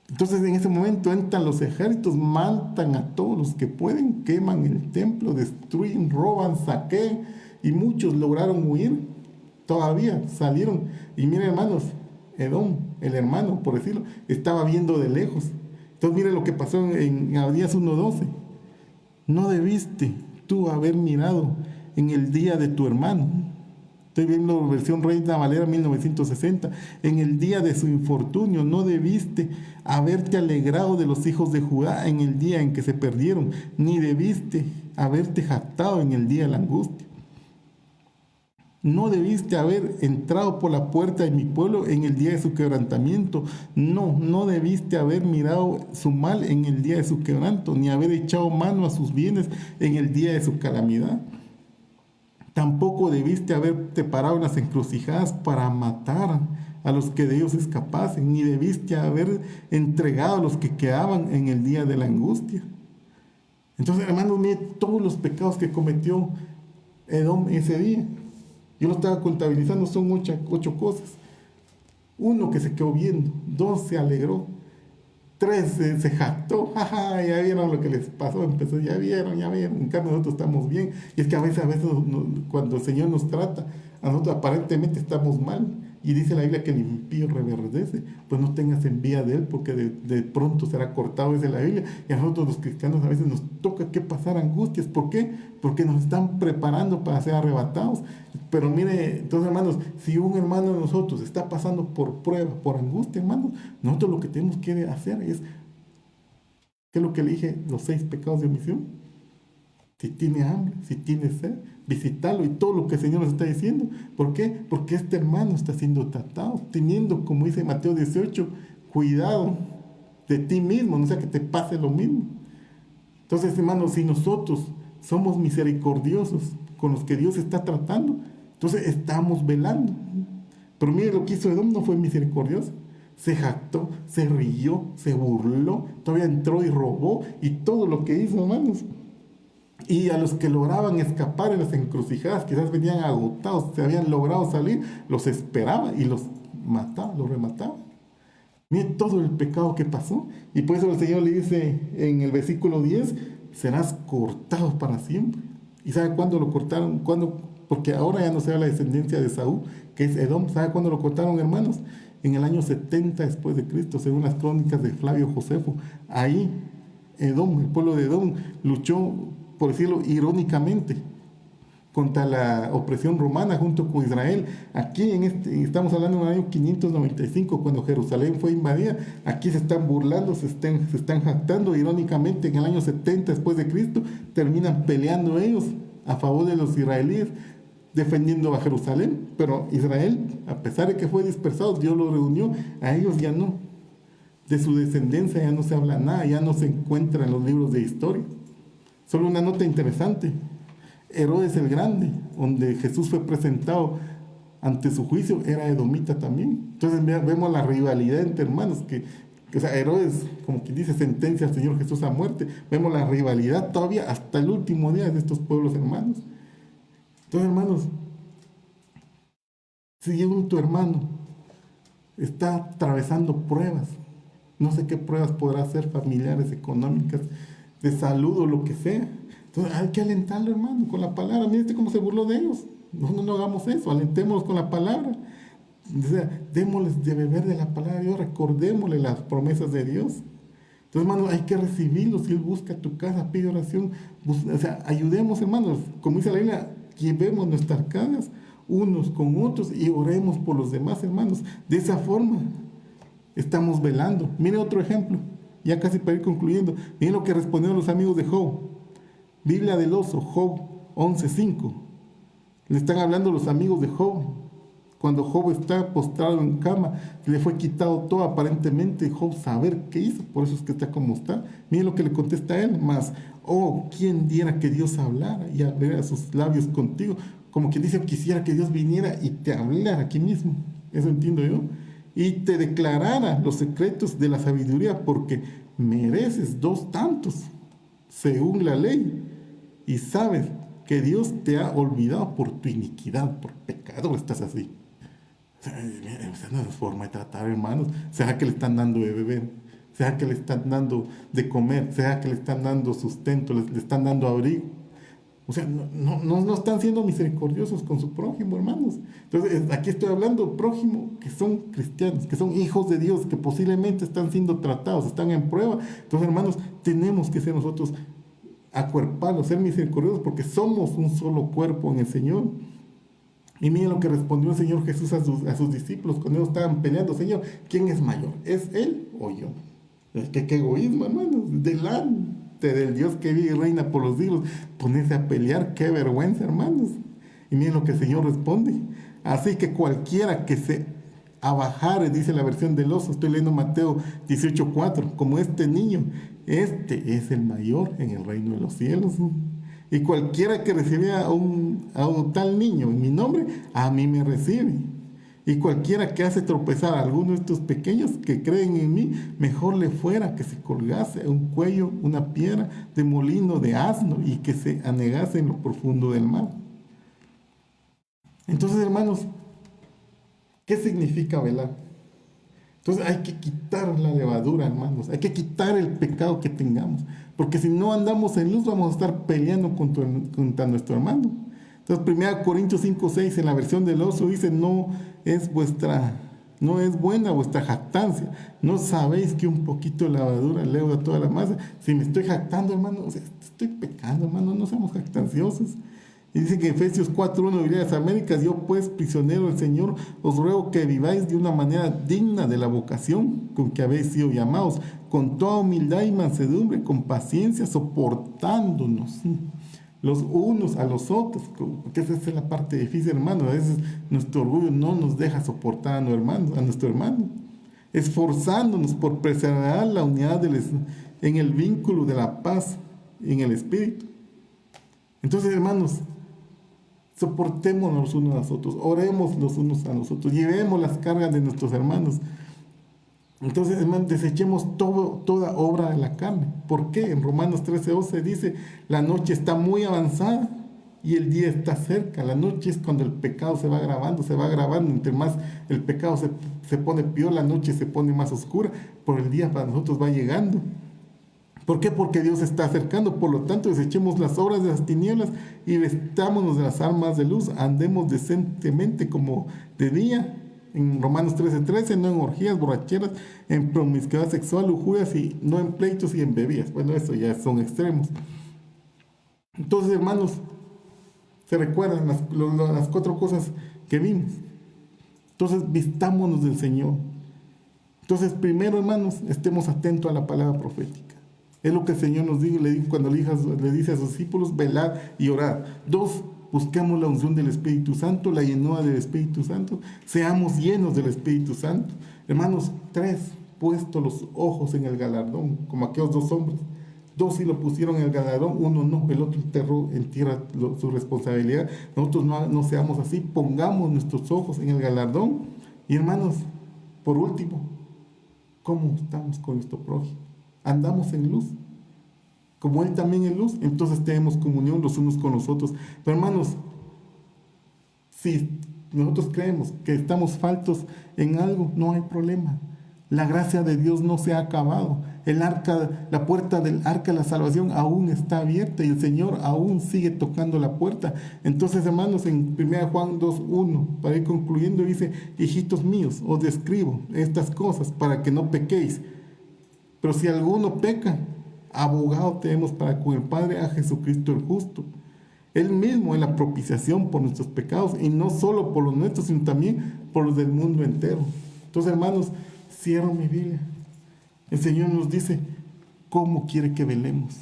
Entonces en ese momento entran los ejércitos, matan a todos los que pueden, queman el templo, destruyen, roban, saquean, y muchos lograron huir. Todavía salieron. Y miren, hermanos, Edom, el hermano, por decirlo, estaba viendo de lejos. Entonces mire lo que pasó en Abdías 1:12. No debiste tú haber mirado en el día de tu hermano. Estoy viendo versión Reina Valera 1960. En el día de su infortunio no debiste haberte alegrado de los hijos de Judá en el día en que se perdieron, ni debiste haberte jactado en el día de la angustia. No debiste haber entrado por la puerta de mi pueblo en el día de su quebrantamiento. No debiste haber mirado su mal en el día de su quebranto, ni haber echado mano a sus bienes en el día de su calamidad. Tampoco debiste haberte parado en las encrucijadas para matar a los que de ellos escapasen, ni debiste haber entregado a los que quedaban en el día de la angustia. Entonces, hermanos, mire todos los pecados que cometió Edom ese día. Yo lo estaba contabilizando, son 8 cosas. 1, que se quedó viendo. 2, se alegró. 3, se jactó. Ya vieron lo que les pasó. Empezó, ya vieron. En cambio, nosotros estamos bien. Y es que a veces cuando el Señor nos trata, a nosotros aparentemente estamos mal. Y dice la Biblia que el impío reverdece. Pues no tengas envidia de él, porque de pronto será cortado, dice la Biblia. Y a nosotros los cristianos a veces nos toca que pasar angustias. ¿Por qué? Porque nos están preparando para ser arrebatados. Pero mire, entonces, hermanos, si un hermano de nosotros está pasando por prueba, por angustia, hermanos, nosotros lo que tenemos que hacer es, ¿qué es lo que le dije? Los 6 pecados de omisión. Si tiene hambre, si tiene sed, visitarlo y todo lo que el Señor nos está diciendo. ¿Por qué? Porque este hermano está siendo tratado, teniendo, como dice Mateo 18, cuidado de ti mismo, no sea que te pase lo mismo. Entonces, hermanos, si nosotros somos misericordiosos con los que Dios está tratando, entonces estamos velando. Pero mire lo que hizo Edom, no fue misericordioso. Se jactó, se rió, se burló, todavía entró y robó y todo lo que hizo, hermanos. Y a los que lograban escapar en las encrucijadas, quizás venían agotados, se habían logrado salir, los esperaba y los mataba, los remataba. Mire todo el pecado que pasó. Y por eso el Señor le dice en el versículo 10, serás cortado para siempre. ¿Y sabe cuándo lo cortaron? ¿Cuándo? Porque ahora ya no será la descendencia de Saúl, que es Edom. ¿Sabe cuándo lo cortaron, hermanos? En el año 70 después de Cristo, según las crónicas de Flavio Josefo. Ahí Edom, el pueblo de Edom, luchó, por decirlo irónicamente, contra la opresión romana junto con Israel. Aquí estamos hablando del año 595, cuando Jerusalén fue invadida. Aquí se están burlando, se están jactando. Irónicamente, en el año 70 después de Cristo, terminan peleando ellos a favor de los israelíes, defendiendo a Jerusalén. Pero Israel, a pesar de que fue dispersado, Dios lo reunió. A ellos ya no. De su descendencia ya no se habla nada, ya no se encuentra en los libros de historia. Solo una nota interesante. Herodes el Grande, donde Jesús fue presentado ante su juicio, era edomita también. Entonces vemos la rivalidad entre hermanos, o sea, Herodes, como quien dice, sentencia al Señor Jesús a muerte. Vemos la rivalidad todavía hasta el último día de estos pueblos hermanos. Entonces, hermanos, si tu hermano está atravesando pruebas, no sé qué pruebas podrá ser, familiares, económicas, de salud o lo que sea. Entonces hay que alentarlo, hermano, con la palabra. Mírate cómo se burló de ellos. No hagamos eso, alentémoslos con la palabra. O sea, démosles de beber de la palabra de Dios, recordémosle las promesas de Dios. Entonces, hermano, hay que recibirlo. Si Él busca tu casa, pide oración. O sea, ayudemos, hermanos. Como dice la Biblia, llevemos nuestras cargas unos con otros y oremos por los demás, hermanos. De esa forma estamos velando. Mire otro ejemplo, ya casi para ir concluyendo. Miren lo que respondieron los amigos de Job. Biblia del oso, Job 11:5. Le están hablando los amigos de Job. Cuando Job está postrado en cama, le fue quitado todo aparentemente. Job saber qué hizo, por eso es que está como está. Miren lo que le contesta a él. Mas, ¿quién diera que Dios hablara y abriera sus labios contigo? Como quien dice, quisiera que Dios viniera y te hablara aquí mismo. Eso entiendo yo. Y te declarara los secretos de la sabiduría, porque mereces 2 tantos, según la ley. Y sabes que Dios te ha olvidado por tu iniquidad, por pecador estás así. Esa no es forma de tratar, hermanos. ¿Será que le están dando de beber? ¿Será que le están dando de comer? ¿Será que le están dando sustento? ¿Le están dando abrigo? O sea, no están siendo misericordiosos con su prójimo, hermanos. Entonces, aquí estoy hablando prójimo que son cristianos, que son hijos de Dios, que posiblemente están siendo tratados, están en prueba. Entonces, hermanos, tenemos que ser nosotros acuerpados, ser misericordiosos, porque somos un solo cuerpo en el Señor. Y miren lo que respondió el Señor Jesús a sus discípulos cuando ellos estaban peleando. Señor, ¿quién es mayor? ¿Es Él o yo? ¿Qué egoísmo, hermanos? Delante del Dios que vive y reina por los siglos, ponerse a pelear, qué vergüenza, hermanos. Y miren lo que el Señor responde. Así que cualquiera que se abajare, dice la versión del oso, estoy leyendo Mateo 18:4, como este niño, este es el mayor en el reino de los cielos. Y cualquiera que reciba a un tal niño en mi nombre, a mí me recibe. Y cualquiera que hace tropezar a alguno de estos pequeños que creen en mí, mejor le fuera que se colgase a un cuello una piedra de molino de asno y que se anegase en lo profundo del mar. Entonces, hermanos, ¿qué significa velar? Entonces hay que quitar la levadura, hermanos. Hay que quitar el pecado que tengamos. Porque si no andamos en luz, vamos a estar peleando contra nuestro hermano. Entonces, 1 Corintios 5:6 en la versión del oso dice, no es buena vuestra jactancia. ¿No sabéis que un poquito de levadura leuda toda la masa? Si me estoy jactando, hermano, estoy pecando, hermano, no seamos jactanciosos. Y dice que Efesios 4:1 de las Américas, yo pues, prisionero del Señor, os ruego que viváis de una manera digna de la vocación con que habéis sido llamados, con toda humildad y mansedumbre, con paciencia, soportándonos los unos a los otros, porque esa es la parte difícil, hermano. A veces nuestro orgullo no nos deja soportar a nuestro hermano, esforzándonos por preservar la unidad en el vínculo de la paz en el Espíritu. Entonces, hermanos, soportémonos los unos a los otros, oremos los unos a los otros, llevemos las cargas de nuestros hermanos. Entonces, hermanos, desechemos toda obra de la carne. ¿Por qué? En Romanos 13:11 dice, la noche está muy avanzada y el día está cerca. La noche es cuando el pecado se va agravando. Entre más el pecado se pone peor, la noche se pone más oscura, pero el día para nosotros va llegando. ¿Por qué? Porque Dios se está acercando. Por lo tanto, desechemos las obras de las tinieblas y vestámonos de las armas de luz. Andemos decentemente como de día. En Romanos 13:13, no en orgías, borracheras, en promiscuidad sexual, lujurias, y no en pleitos y en bebidas. Bueno, eso ya son extremos. Entonces, hermanos, se recuerdan las 4 cosas que vimos. Entonces, vistámonos del Señor. Entonces, primero, hermanos, estemos atentos a la palabra profética. Es lo que el Señor nos dice, cuando le dice a sus discípulos, velad y orad. 2, busquemos la unción del Espíritu Santo, la llenura del Espíritu Santo. Seamos llenos del Espíritu Santo. Hermanos, 3, puesto los ojos en el galardón, como aquellos 2 hombres. 2 sí lo pusieron en el galardón, 1 no, el otro enterró en tierra su responsabilidad. Nosotros no seamos así, pongamos nuestros ojos en el galardón. Y hermanos, por último, ¿cómo estamos con nuestro prójimo? ¿Andamos en luz? Como Él también en luz, entonces tenemos comunión los unos con los otros. Pero hermanos, si nosotros creemos que estamos faltos en algo, no hay problema. La gracia de Dios no se ha acabado. La puerta del arca de la salvación aún está abierta y el Señor aún sigue tocando la puerta. Entonces, hermanos, en 1 Juan 2:1, para ir concluyendo, dice, hijitos míos, os describo estas cosas para que no pequéis. Pero si alguno peca, abogado tenemos para con el Padre a Jesucristo el justo. Él mismo es la propiciación por nuestros pecados, y no solo por los nuestros, sino también por los del mundo entero. Entonces, hermanos, cierro mi Biblia. El Señor nos dice cómo quiere que velemos.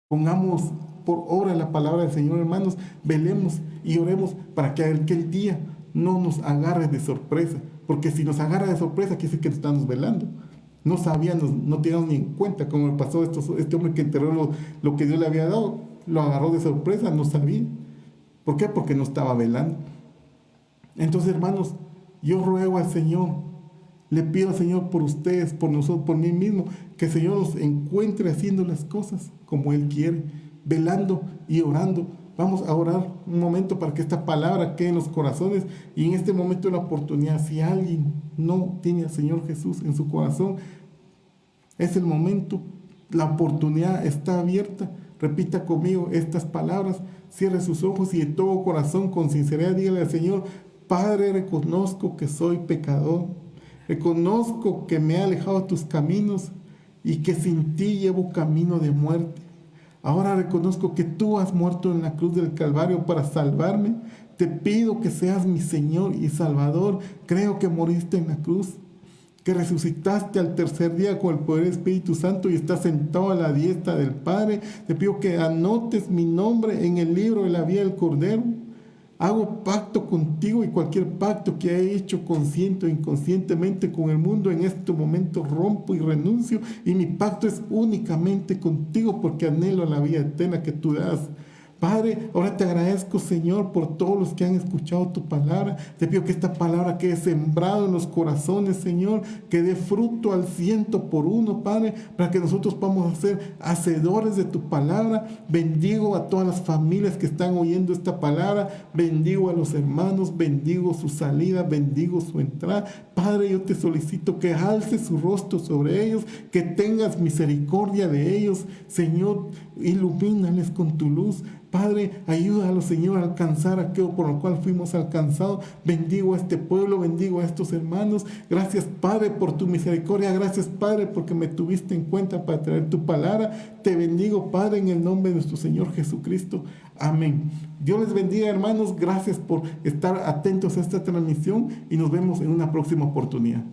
Pongamos por obra la palabra del Señor, hermanos, velemos y oremos para que aquel día no nos agarre de sorpresa, porque si nos agarra de sorpresa, quiere decir que estamos velando. No sabíamos, no teníamos ni en cuenta, como me pasó este hombre que enterró lo que Dios le había dado, lo agarró de sorpresa, no sabía. ¿Por qué? Porque no estaba velando. Entonces, hermanos, yo ruego al Señor, le pido al Señor por ustedes, por nosotros, por mí mismo, que el Señor nos encuentre haciendo las cosas como Él quiere, velando y orando. Vamos a orar un momento para que esta palabra quede en los corazones, y en este momento la oportunidad, si alguien no tiene al Señor Jesús en su corazón, es el momento, la oportunidad está abierta. Repita conmigo estas palabras, cierre sus ojos y de todo corazón, con sinceridad, dígale al Señor: Padre, reconozco que soy pecador, reconozco que me he alejado de tus caminos y que sin ti llevo camino de muerte. Ahora reconozco que tú has muerto en la cruz del Calvario para salvarme. Te pido que seas mi Señor y Salvador. Creo que moriste en la cruz. que resucitaste al tercer día con el poder del Espíritu Santo y estás sentado a la diestra del Padre. Te pido que anotes mi nombre en el libro de la vida del Cordero. Hago pacto contigo y cualquier pacto que haya hecho consciente o inconscientemente con el mundo, en este momento rompo y renuncio, y mi pacto es únicamente contigo porque anhelo la vida eterna que tú das. Padre, ahora te agradezco, Señor, por todos los que han escuchado tu palabra. Te pido que esta palabra quede sembrada en los corazones, Señor, que dé fruto al 100%, Padre, para que nosotros podamos ser hacedores de tu palabra. Bendigo a todas las familias que están oyendo esta palabra. Bendigo a los hermanos, bendigo su salida, bendigo su entrada. Padre, yo te solicito que alces su rostro sobre ellos, que tengas misericordia de ellos. Señor, ilumínales con tu luz. Padre, ayúdalos, Señor, a alcanzar aquello por lo cual fuimos alcanzados. Bendigo a este pueblo, bendigo a estos hermanos. Gracias, Padre, por tu misericordia. Gracias, Padre, porque me tuviste en cuenta para traer tu palabra. Te bendigo, Padre, en el nombre de nuestro Señor Jesucristo. Amén. Dios les bendiga, hermanos. Gracias por estar atentos a esta transmisión y nos vemos en una próxima oportunidad.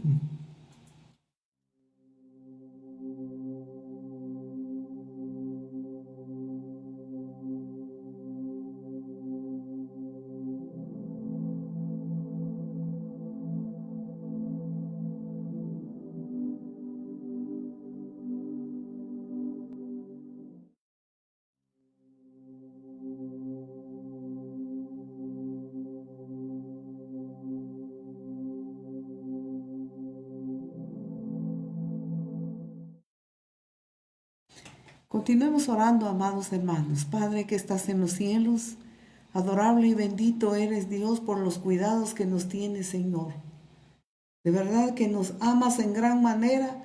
Continuemos orando, amados hermanos. Padre que estás en los cielos, adorable y bendito eres, Dios, por los cuidados que nos tienes, Señor. De verdad que nos amas en gran manera,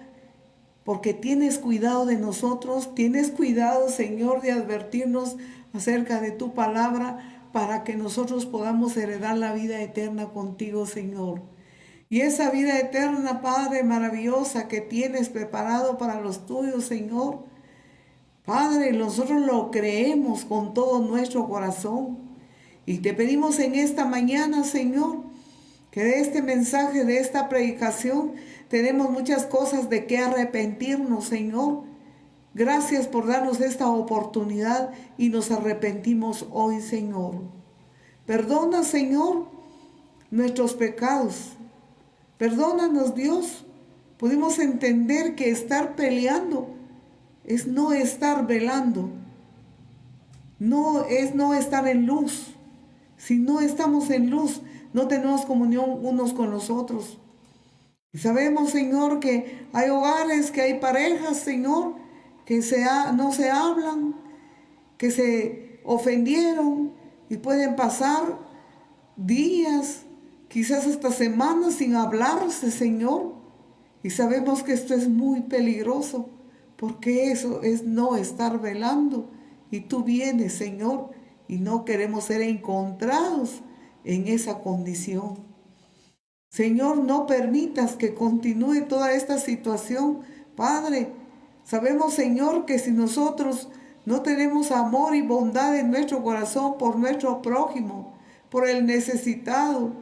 porque tienes cuidado de nosotros, tienes cuidado, Señor, de advertirnos acerca de tu palabra para que nosotros podamos heredar la vida eterna contigo, Señor. Y esa vida eterna, Padre, maravillosa que tienes preparado para los tuyos, Señor, Padre, nosotros lo creemos con todo nuestro corazón. Y te pedimos en esta mañana, Señor, que de este mensaje, de esta predicación, tenemos muchas cosas de que arrepentirnos, Señor. Gracias por darnos esta oportunidad y nos arrepentimos hoy, Señor. Perdona, Señor, nuestros pecados. Perdónanos, Dios. Pudimos entender que estar peleando es no estar velando. No es no estar en luz. Si no estamos en luz, no tenemos comunión unos con los otros. Y sabemos, Señor, que hay hogares, que hay parejas, Señor, que no se hablan, que se ofendieron y pueden pasar días, quizás hasta semanas sin hablarse, Señor. Y sabemos que esto es muy peligroso, porque eso es no estar velando. Y tú vienes, Señor, y no queremos ser encontrados en esa condición. Señor, no permitas que continúe toda esta situación, Padre. Sabemos, Señor, que si nosotros no tenemos amor y bondad en nuestro corazón por nuestro prójimo, por el necesitado,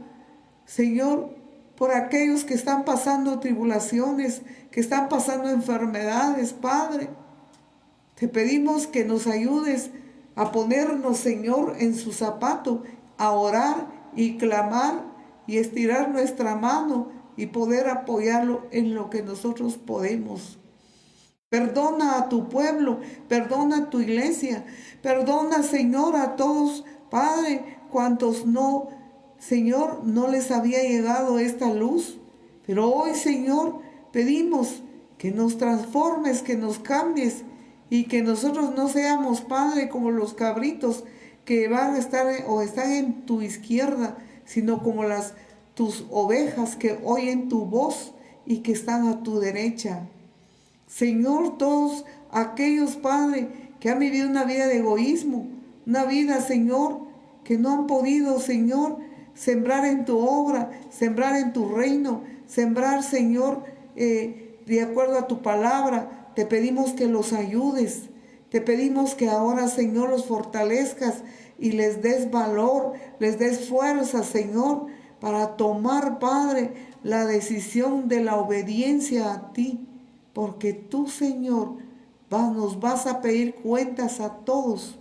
Señor, por aquellos que están pasando tribulaciones, que están pasando enfermedades, Padre, te pedimos que nos ayudes a ponernos, Señor, en su zapato, a orar y clamar y estirar nuestra mano y poder apoyarlo en lo que nosotros podemos. Perdona a tu pueblo, perdona a tu iglesia, perdona, Señor, a todos, Padre, cuantos no, Señor, no les había llegado esta luz. Pero hoy, Señor, pedimos que nos transformes, que nos cambies y que nosotros no seamos, Padre, como los cabritos que van a estar o están en tu izquierda, sino como tus ovejas que oyen tu voz y que están a tu derecha. Señor, todos aquellos, Padre, que han vivido una vida de egoísmo, una vida, Señor, que no han podido, Señor, sembrar en tu obra, sembrar en tu reino, sembrar, Señor, de acuerdo a tu palabra. Te pedimos que los ayudes. Te pedimos que ahora, Señor, los fortalezcas y les des valor, les des fuerza, Señor, para tomar, Padre, la decisión de la obediencia a ti, porque tú, Señor, nos vas a pedir cuentas a todos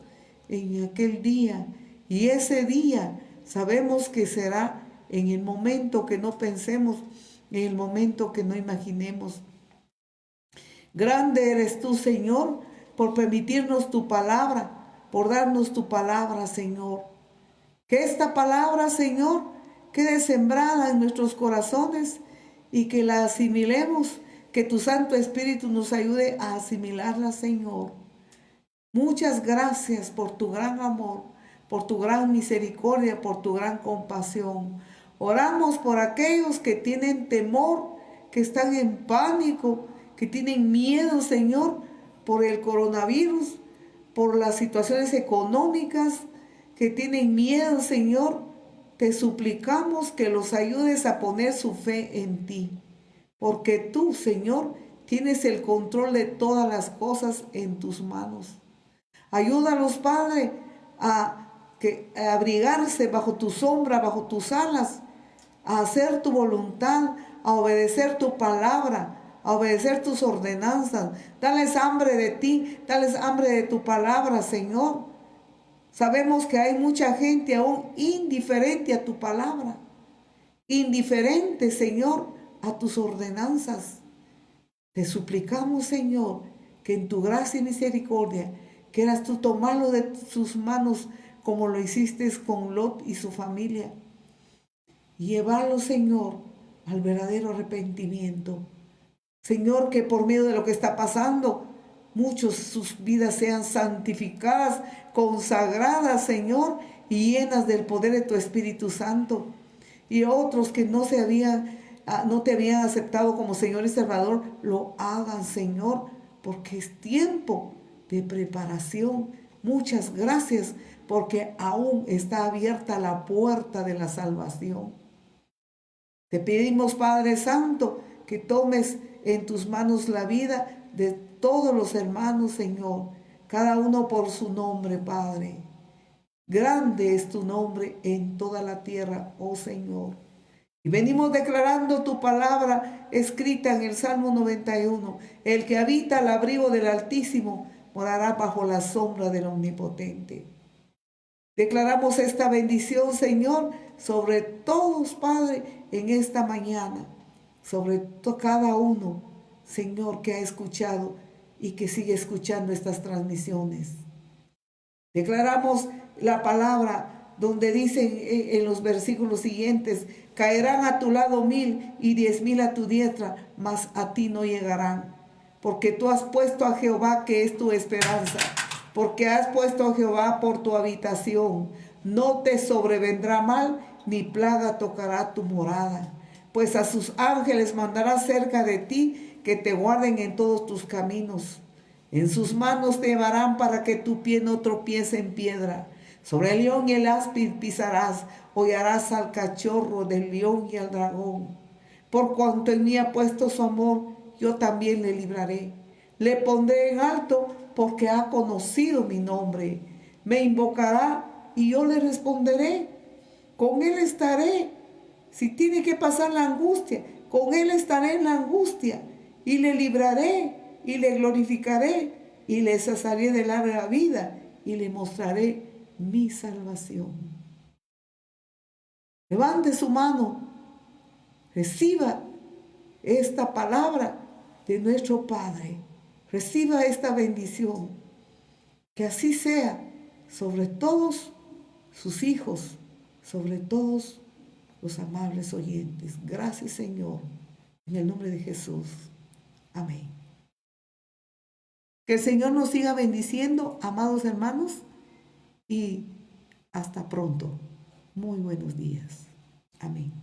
en aquel día. Y ese día sabemos que será en el momento que no pensemos, en el momento que no imaginemos. Grande eres tú, Señor, por permitirnos tu palabra, por darnos tu palabra, Señor. Que esta palabra, Señor, quede sembrada en nuestros corazones y que la asimilemos, que tu Santo Espíritu nos ayude a asimilarla, Señor. Muchas gracias por tu gran amor, por tu gran misericordia, por tu gran compasión. Oramos por aquellos que tienen temor, que están en pánico, que tienen miedo, Señor, por el coronavirus, por las situaciones económicas, que tienen miedo, Señor. Te suplicamos que los ayudes a poner su fe en ti, porque tú, Señor, tienes el control de todas las cosas en tus manos. Ayúdalos, Padre, a abrigarse bajo tu sombra, bajo tus alas, a hacer tu voluntad, a obedecer tu palabra, a obedecer tus ordenanzas. Dales hambre de ti, dales hambre de tu palabra, Señor. Sabemos que hay mucha gente aún indiferente a tu palabra, indiferente, Señor, a tus ordenanzas. Te suplicamos, Señor, que en tu gracia y misericordia quieras tú tomarlo de sus manos como lo hiciste con Lot y su familia. Llevarlo, Señor, al verdadero arrepentimiento. Señor, que por medio de lo que está pasando, muchos sus vidas sean santificadas, consagradas, Señor, y llenas del poder de tu Espíritu Santo. Y otros que no te habían aceptado como Señor y Salvador, lo hagan, Señor, porque es tiempo de preparación. Muchas gracias, porque aún está abierta la puerta de la salvación. Te pedimos, Padre Santo, que tomes en tus manos la vida de todos los hermanos, Señor, cada uno por su nombre, Padre. Grande es tu nombre en toda la tierra, oh Señor. Y venimos declarando tu palabra escrita en el Salmo 91. El que habita al abrigo del Altísimo morará bajo la sombra del Omnipotente. Declaramos esta bendición, Señor, sobre todos, Padre, en esta mañana. Sobre cada uno, Señor, que ha escuchado y que sigue escuchando estas transmisiones. Declaramos la palabra donde dicen en los versículos siguientes: caerán a tu lado 1000 y 10,000 a tu diestra, mas a ti no llegarán. Porque tú has puesto a Jehová, que es tu esperanza. Porque has puesto a Jehová por tu habitación. No te sobrevendrá mal, ni plaga tocará tu morada. Pues a sus ángeles mandará cerca de ti, que te guarden en todos tus caminos. En sus manos te llevarán para que tu pie no tropiece en piedra. Sobre el león y el áspid pisarás, hollarás al cachorro del león y al dragón. Por cuanto en mí ha puesto su amor, yo también le libraré. Le pondré en alto, porque ha conocido mi nombre. Me invocará y yo le responderé. Con él estaré. Si tiene que pasar la angustia, con él estaré en la angustia. Y le libraré y le glorificaré y le saciaré de larga vida y le mostraré mi salvación. Levante su mano, reciba esta palabra de nuestro Padre, reciba esta bendición, que así sea sobre todos sus hijos, sobre todos los amables oyentes. Gracias, Señor, en el nombre de Jesús. Amén. Que el Señor nos siga bendiciendo, amados hermanos, y hasta pronto. Muy buenos días. Amén.